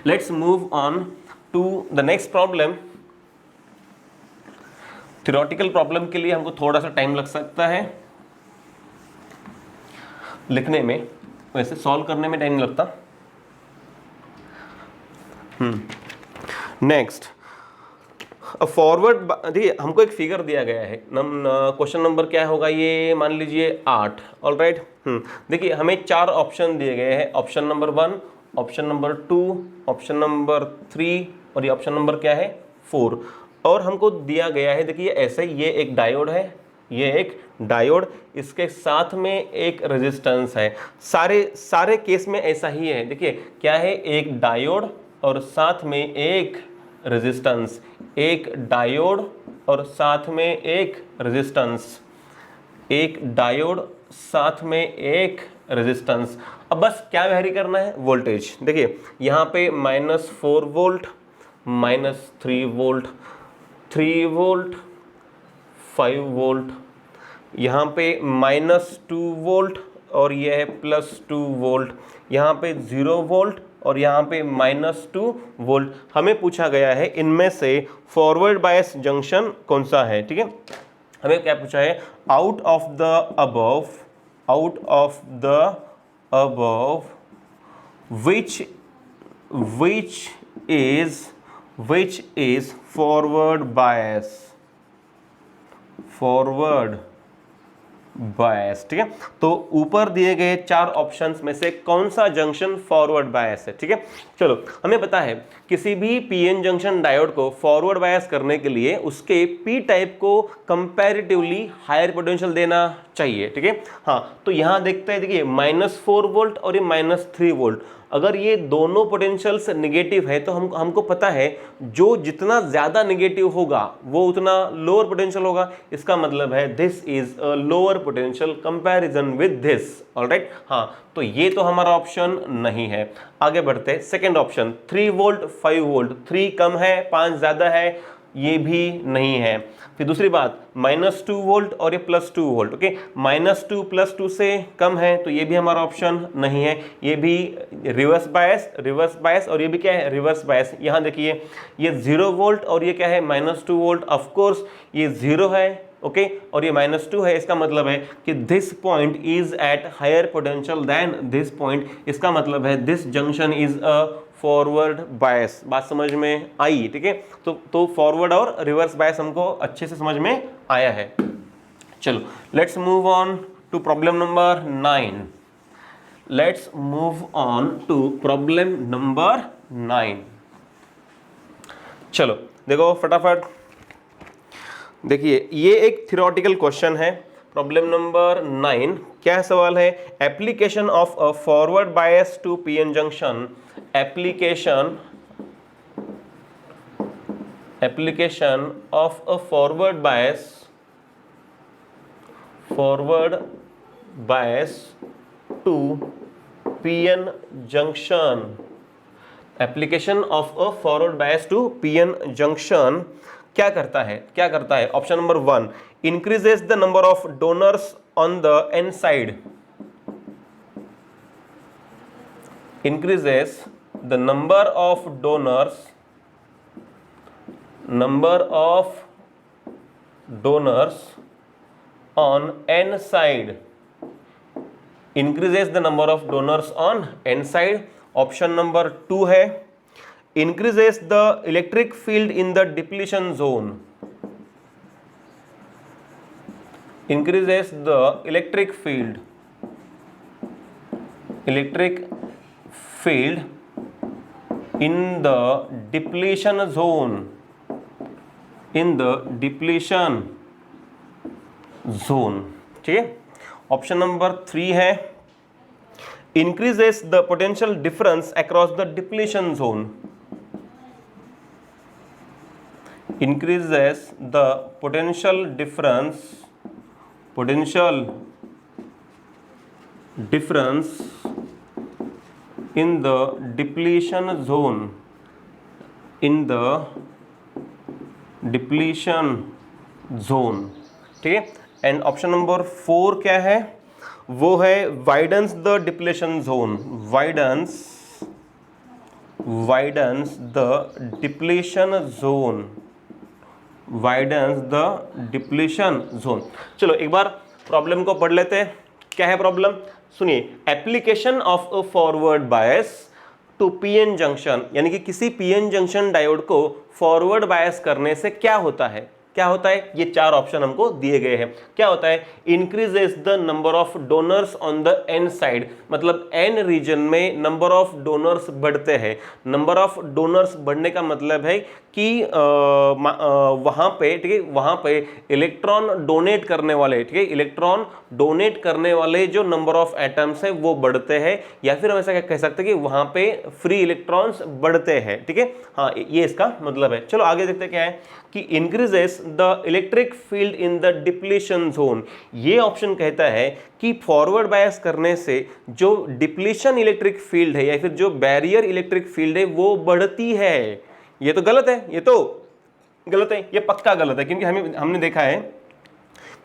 let's move on to the next problem। theoretical problem के लिए हमको थोड़ा सा टाइम लग सकता है लिखने में, वैसे सॉल्व करने में टाइम लगता। नेक्स्ट, फॉरवर्ड, देखिए हमको एक फिगर दिया गया है। क्वेश्चन नंबर क्या होगा ये, मान लीजिए 8। ऑलराइट, देखिए हमें 4 ऑप्शन दिए गए हैं। Option number 1, option number 2, option number 3, और ये ऑप्शन नंबर क्या है, 4। और हमको दिया गया है, देखिए ऐसे, ये एक डायोड है, ये एक डायोड, इसके साथ में एक रेजिस्टेंस है। सारे केस में ऐसा ही है। देखिए क्या है, एक डायोड और साथ में एक रेजिस्टेंस, एक डायोड और साथ में एक रेजिस्टेंस, एक डायोड साथ में एक रेजिस्टेंस। अब बस क्या वेरी करना है, वोल्टेज। देखिए यहाँ पे -4 वोल्ट, -3 वोल्ट, 3 वोल्ट, 5 वोल्ट, यहाँ पे -2 वोल्ट और ये है +2 वोल्ट, यहाँ पे 0 वोल्ट और यहाँ पे -2 वोल्ट। हमें पूछा गया है इनमें से फॉरवर्ड बायस जंक्शन कौन सा है। ठीक है, हमें क्या पूछा है, out of the above which is forward bias। ठीक है, तो ऊपर दिए गए 4 ऑप्शंस में से कौन सा जंक्शन फॉरवर्ड बायस है। ठीक है, चलो हमें पता है किसी भी पीएन जंक्शन डायोड को फॉरवर्ड बायस करने के लिए उसके पी टाइप को कंपैरेटिवली हायर पोटेंशियल देना चाहिए। ठीक है, हाँ, तो यहाँ देखते हैं, देखिए -4 वोल्ट और ये -3 वोल्ट, अगर ये दोनों पोटेंशियल्स नेगेटिव है तो हमको पता है जो जितना ज़्यादा नेगेटिव होगा वो उतना लोअर पोटेंशियल होगा। इसका मतलब है this is a lower potential comparison with this. Alright, हाँ, तो ये तो हमारा ऑप्शन नहीं है। आगे बढ़ते हैं, सेकेंड ऑप्शन 3 वोल्ट 5 वोल्ट, 3 कम है 5 ज़्यादा है, ये भी नहीं है। फिर दूसरी बात -2 वोल्ट और ये +2 वोल्ट, ओके, -2 +2 से कम है तो ये भी हमारा ऑप्शन नहीं है। ये भी रिवर्स बायस और ये भी क्या है, रिवर्स बायस। यहाँ देखिए ये 0 वोल्ट और ये क्या है, -2 वोल्ट। ऑफ कोर्स ये 0 है, ओके, और ये -2 है, इसका मतलब है कि this point is at higher potential than this point. इसका मतलब है this junction is a forward bias. बात समझ में आई, ठीक है। तो फॉरवर्ड और रिवर्स बायस हमको अच्छे से समझ में आया है। चलो let's move on to problem number 9। Let's move on to problem number 9। चलो देखो फटाफट, देखिए ये एक थ्योरेटिकल क्वेश्चन है। प्रॉब्लम नंबर 9 क्या सवाल है, application of a forward bias to PN junction. Application of a forward bias to PN junction. Application of a forward bias to PN junction क्या करता है, option number 1, increases the number of donors on the N side. increases the number of donors on n side, increases the number of donors on n side। Option number 2 है increases the electric field in the depletion zone, increases the electric field in the depletion zone, ठीक है। ऑप्शन नंबर 3 है increases the potential difference across the depletion zone, increases the potential difference in the depletion zone, ठीक है। एंड ऑप्शन नंबर 4 क्या है, वो है widens the depletion zone, widens the depletion zone. चलो एक बार प्रॉब्लम को पढ़ लेते हैं। क्या है प्रॉब्लम, सुनिए। Application of a forward bias to PN junction, यानी कि किसी पीएन जंक्शन डायोड को फॉरवर्ड बायस करने से क्या होता है, ये 4 ऑप्शन हमको दिए गए हैं। क्या होता है, increases the number of donors on the N side, मतलब एन रीजन में नंबर ऑफ डोनर्स बढ़ते हैं। नंबर ऑफ डोनर्स बढ़ने का मतलब है कि वहां पे, ठीक है, वहां पे इलेक्ट्रॉन डोनेट करने वाले, ठीक है, इलेक्ट्रॉन डोनेट करने वाले जो नंबर ऑफ एटम्स है वो बढ़ते हैं, या फिर हम ऐसा कह सकते हैं कि वहां पे फ्री इलेक्ट्रॉन्स बढ़ते हैं, ठीक है। हाँ, ये इसका मतलब है। चलो आगे देखते क्या है कि increases the electric field in the depletion zone. ये ऑप्शन कहता है कि फॉरवर्ड बायस करने से जो डिप्लीशन इलेक्ट्रिक फील्ड है या फिर जो बैरियर इलेक्ट्रिक फील्ड है वो बढ़ती है। ये तो गलत है, ये पक्का गलत है, क्योंकि हमने देखा है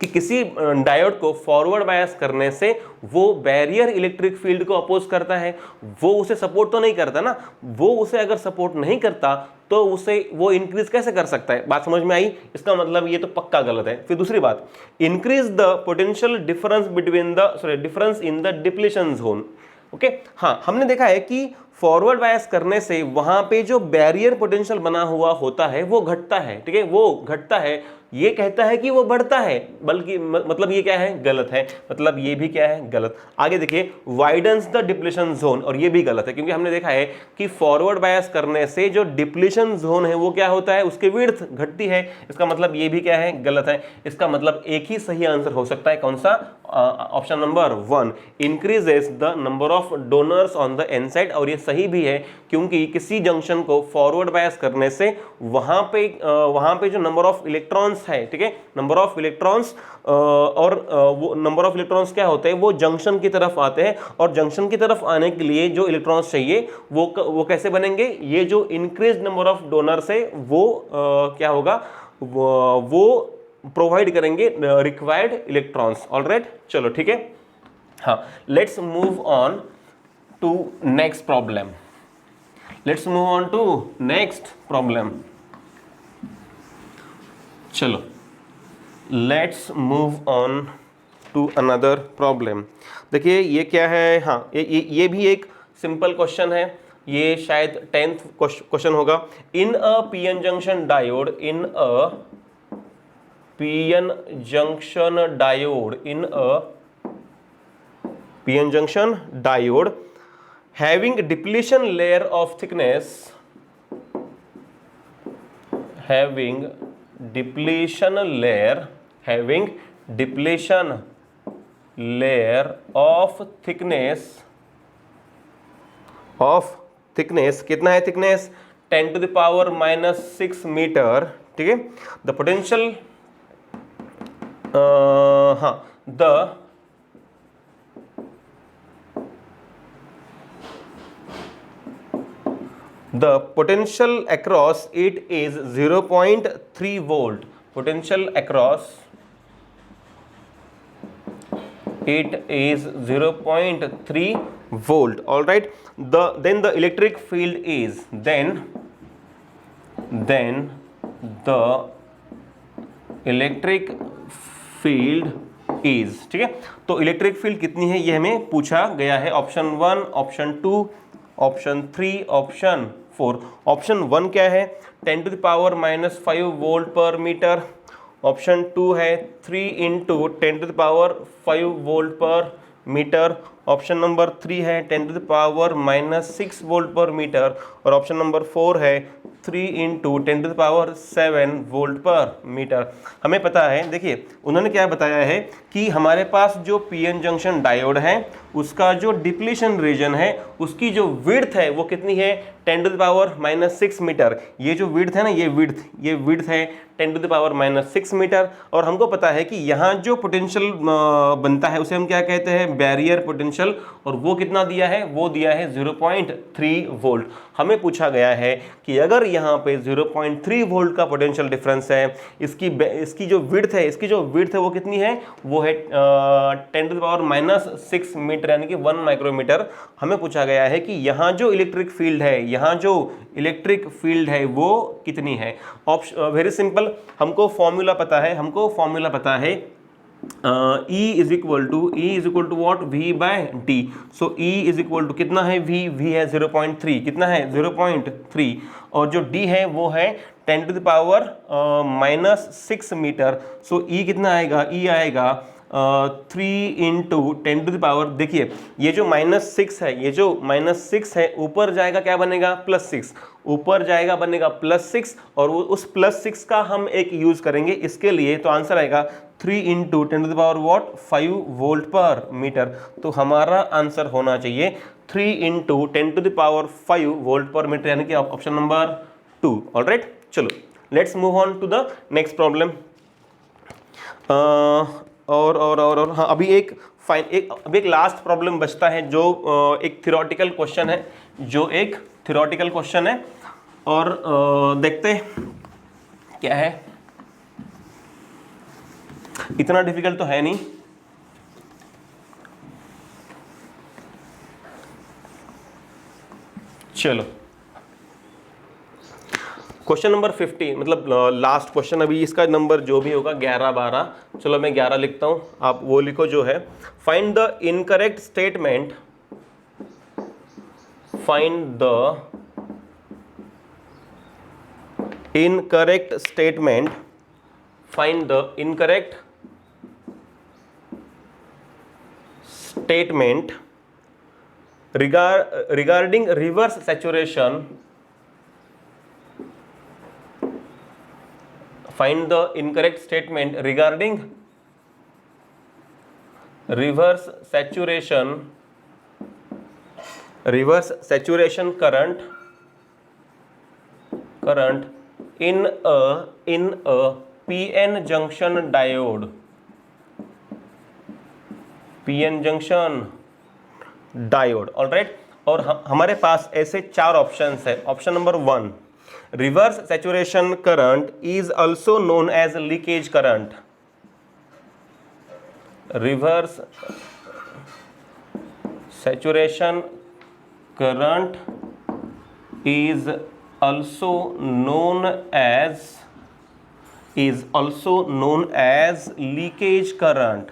कि किसी डायोड को फॉरवर्ड बायस करने से वो बैरियर इलेक्ट्रिक फील्ड को अपोज करता है, वो उसे सपोर्ट तो नहीं करता ना। वो उसे अगर सपोर्ट नहीं करता तो उसे वो इंक्रीज कैसे कर सकता है। बात समझ में आई, इसका मतलब ये तो पक्का गलत है। फिर दूसरी बात, increase the potential difference in the depletion zone. Okay, हाँ, हमने देखा है कि फॉरवर्ड बायस करने से वहां पे जो बैरियर पोटेंशियल बना हुआ होता है वो घटता है, ठीक है, वो घटता है। ये कहता है कि वो बढ़ता है, बल्कि मतलब ये क्या है, गलत है। मतलब ये भी क्या है, गलत। आगे देखिए, वाइडन्स द डिप्लीशन जोन, और ये भी गलत है, क्योंकि हमने देखा है कि फॉरवर्ड बायस करने से जो डिप्लीशन जोन है वो क्या होता है, उसकी विड्थ घटती है। इसका मतलब ये भी क्या है, गलत है। इसका मतलब एक ही सही आंसर हो सकता है, कौन सा, option number 1 increases the number of donors on the N side. और ये सही भी है क्योंकि किसी जंक्शन को फॉरवर्ड बायस करने से वहां पे जो नंबर ऑफ इलेक्ट्रॉन्स है, ठीक है, नंबर ऑफ इलेक्ट्रॉन्स और वो नंबर ऑफ इलेक्ट्रॉन्स क्या होते हैं, वो जंक्शन की तरफ आते हैं। और जंक्शन की तरफ आने के लिए जो इलेक्ट्रॉन्स चाहिए वो कैसे बनेंगे, ये जो इंक्रीज नंबर ऑफ डोनर्स है वो क्या होगा, वो प्रोवाइड करेंगे रिक्वायर्ड इलेक्ट्रॉन्स। ऑलराइट, चलो ठीक है। हाँ, let's move on to next problem. चलो let's move on to another problem. देखिए ये क्या है, हाँ ये भी एक सिंपल क्वेश्चन है, ये शायद 10th क्वेश्चन होगा। In a PN junction diode, having depletion layer of thickness कितना है thickness, 10 to the power -6 metre, ठीक है। The potential the potential across it is 0.3 volt. Potential across it is 0.3 volt. All right. Then the electric field is then the electric field is, ठीक है। तो इलेक्ट्रिक फील्ड कितनी है ये हमें पूछा गया है। Option 1, option 2, option 3, option 4। Option 1 क्या है, 10 to the power -5 वोल्ट पर मीटर। ऑप्शन 2 है 3 × 10 to the power 5 वोल्ट पर मीटर। ऑप्शन नंबर 3 है 10 to the power -6 वोल्ट पर मीटर। और ऑप्शन नंबर 4 है 3 × 10 to the power 7 वोल्ट पर मीटर। हमें पता है, देखिए उन्होंने क्या बताया है कि हमारे पास जो पीएन जंक्शन डायोड है उसका जो डिप्लीशन रीजन है उसकी जो विड्थ है वो कितनी है, 10 to the power -6 मीटर। ये जो विड्थ है ना, ये विड्थ है 10 to the power -6 मीटर। और हमको पता है कि यहाँ जो पोटेंशियल बनता है उसे हम क्या कहते हैं, बैरियर पोटेंशियल। और वो कितना दिया है, वो दिया है 0.3 वोल्ट। हमें पूछा गया है कि अगर यहाँ पे 0.3 वोल्ट का पोटेंशियल डिफरेंस है, इसकी जो विड्थ है वो कितनी है, वो है 10 to the power -6 मीटर यानी कि 1 माइक्रोमीटर। हमें पूछा गया है कि यहाँ जो इलेक्ट्रिक फील्ड है वो कितनी है। वेरी सिंपल, हमको फॉर्मूला पता है E is equal to what, V/D। So E is equal to कितना है, V है 0.3, कितना है 0.3। और जो D है वो है 10 to the power -6 metre. So E कितना आएगा, E आएगा 3 × 10 to the power। देखिए ये जो -6 है ऊपर जाएगा क्या बनेगा, +6, ऊपर जाएगा बनेगा +6। और वो उस +6 का हम एक यूज करेंगे इसके लिए, तो आंसर आएगा 3 × 10 to the power what, 5 volt पर मीटर। तो हमारा आंसर होना चाहिए 3 × 10 to the power 5 वोल्ट पर मीटर, यानी कि ऑप्शन नंबर 2। ऑलराइट, चलो let's move on to the next problem. और हाँ, अभी एक लास्ट प्रॉब्लम बचता है जो एक थ्योरेटिकल क्वेश्चन है, और देखते हैं क्या है। इतना डिफिकल्ट तो है नहीं। चलो क्वेश्चन नंबर 50, मतलब लास्ट क्वेश्चन। अभी इसका नंबर जो भी होगा 11, 12, चलो मैं 11 लिखता हूं, आप वो लिखो जो है। Find the incorrect statement, regarding reverse saturation. Find the incorrect statement regarding reverse saturation current in a PN junction diode, alright. और हमारे पास ऐसे 4 ऑप्शंस है। Option number 1, reverse saturation current is also known as leakage current. Reverse saturation current is also known as leakage current.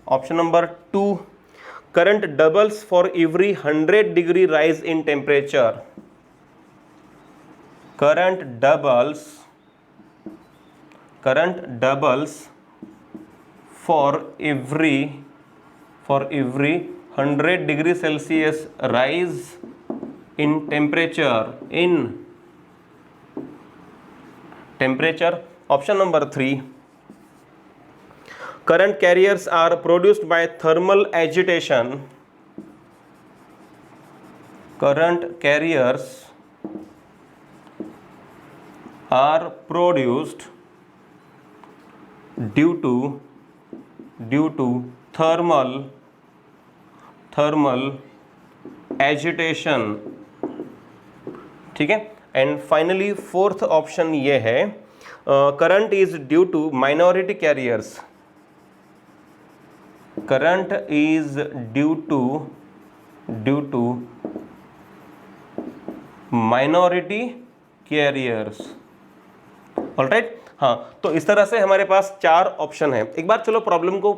Option number 2, current doubles for every 100-degree rise in temperature. Current doubles for every 100 degree Celsius rise in temperature. Option number 3, current carriers are produced by thermal agitation. Current carriers are produced due to thermal agitation, ठीक है। एंड फाइनली 4th ऑप्शन ये है, current is due to minority carriers. Current is due to minority carriers, alright. हाँ, तो इस तरह से हमारे पास 4 ऑप्शन है। एक बार चलो प्रॉब्लम को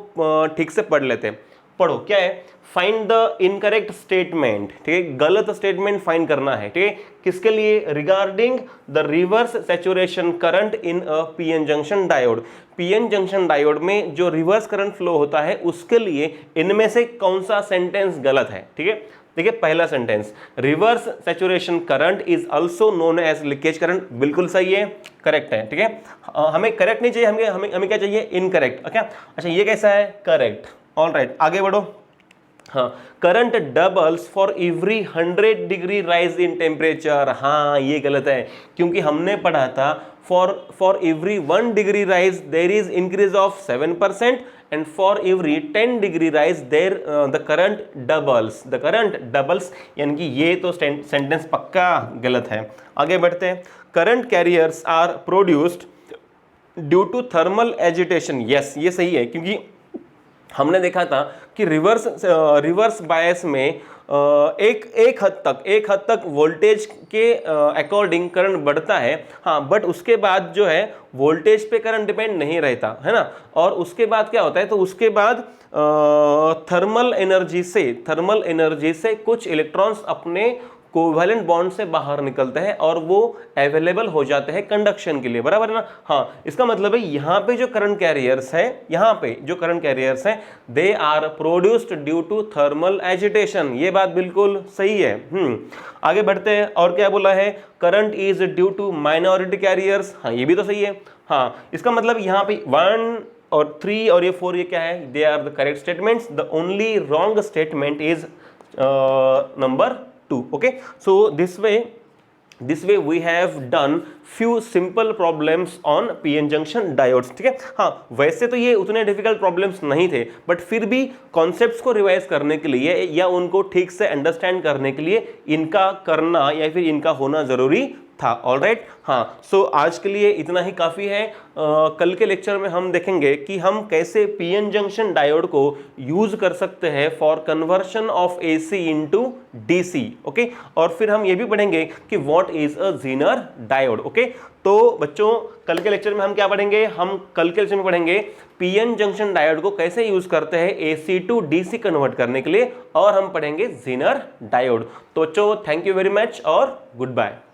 ठीक से पढ़ लेते हैं। पढ़ो, क्या है, फाइंड द इनकरेक्ट स्टेटमेंट, ठीक है, गलत स्टेटमेंट फाइंड करना है, ठीक है, किसके लिए, regarding the reverse saturation current in a PN junction diode. PN junction diode में जो रिवर्स करंट फ्लो होता है उसके लिए इनमें से कौन सा सेंटेंस गलत है, ठीक है। देखिए पहला sentence, reverse saturation current is also known as leakage current, बिल्कुल सही है, करेक्ट है, ठीक है। हमें करेक्ट नहीं चाहिए, हमें क्या चाहिए, इनकरेक्ट। ओके, अच्छा ये कैसा है, करेक्ट, ऑलराइट। आगे बढ़ो। हाँ, current doubles for every 100 degree rise in temperature, हाँ ये गलत है, क्योंकि हमने पढ़ा था for every 1 degree rise there is increase of 7% and for every 10 degree rise there the current doubles, यानी कि ये तो सेंटेंस पक्का गलत है। आगे बढ़ते हैं। Current carriers are produced due to thermal agitation, yes ये सही है, क्योंकि हमने देखा था कि रिवर्स बायस में एक हद तक वोल्टेज के अकॉर्डिंग करंट बढ़ता है, हाँ, बट उसके बाद जो है वोल्टेज पे करंट डिपेंड नहीं रहता है ना। और उसके बाद क्या होता है, तो उसके बाद थर्मल एनर्जी से कुछ इलेक्ट्रॉन्स अपने कोवैलेंट बॉन्ड से बाहर निकलते हैं और वो अवेलेबल हो जाते हैं कंडक्शन के लिए, बराबर है ना। हाँ, इसका मतलब है यहाँ पे जो करंट कैरियर्स हैं they are produced due to thermal agitation, ये बात बिल्कुल सही है। आगे बढ़ते हैं। और क्या बोला है, current is due to minority carriers, हाँ ये भी तो सही है। हाँ, इसका मतलब यहाँ पे 1 और 3 और ये 4 ये क्या है, they are the correct statements. The only wrong statement is number 2. Okay, so this way we have done few simple problems on PN junction diodes, ठीक है। हाँ, वैसे तो ये उतने डिफिकल्ट प्रॉब्लम्स नहीं थे, बट फिर भी कॉन्सेप्ट्स को रिवाइज करने के लिए या उनको ठीक से अंडरस्टैंड करने के लिए इनका करना या फिर इनका होना जरूरी था, ऑलराइट। हाँ, सो आज के लिए इतना ही काफ़ी है। कल के लेक्चर में हम देखेंगे कि हम कैसे पीएन जंक्शन डायोड को यूज़ कर सकते हैं for conversion of AC into DC, okay. और फिर हम ये भी पढ़ेंगे कि what is a zener diode, okay. तो बच्चों, कल के लेक्चर में हम क्या पढ़ेंगे, हम कल के लेक्चर में पढ़ेंगे पीएन जंक्शन डायोड को कैसे यूज़ करते हैं एसी टू डीसी कन्वर्ट करने के लिए, और हम पढ़ेंगे ज़ीनर डायोड। तो बच्चों, थैंक यू वेरी मच और गुड बाय।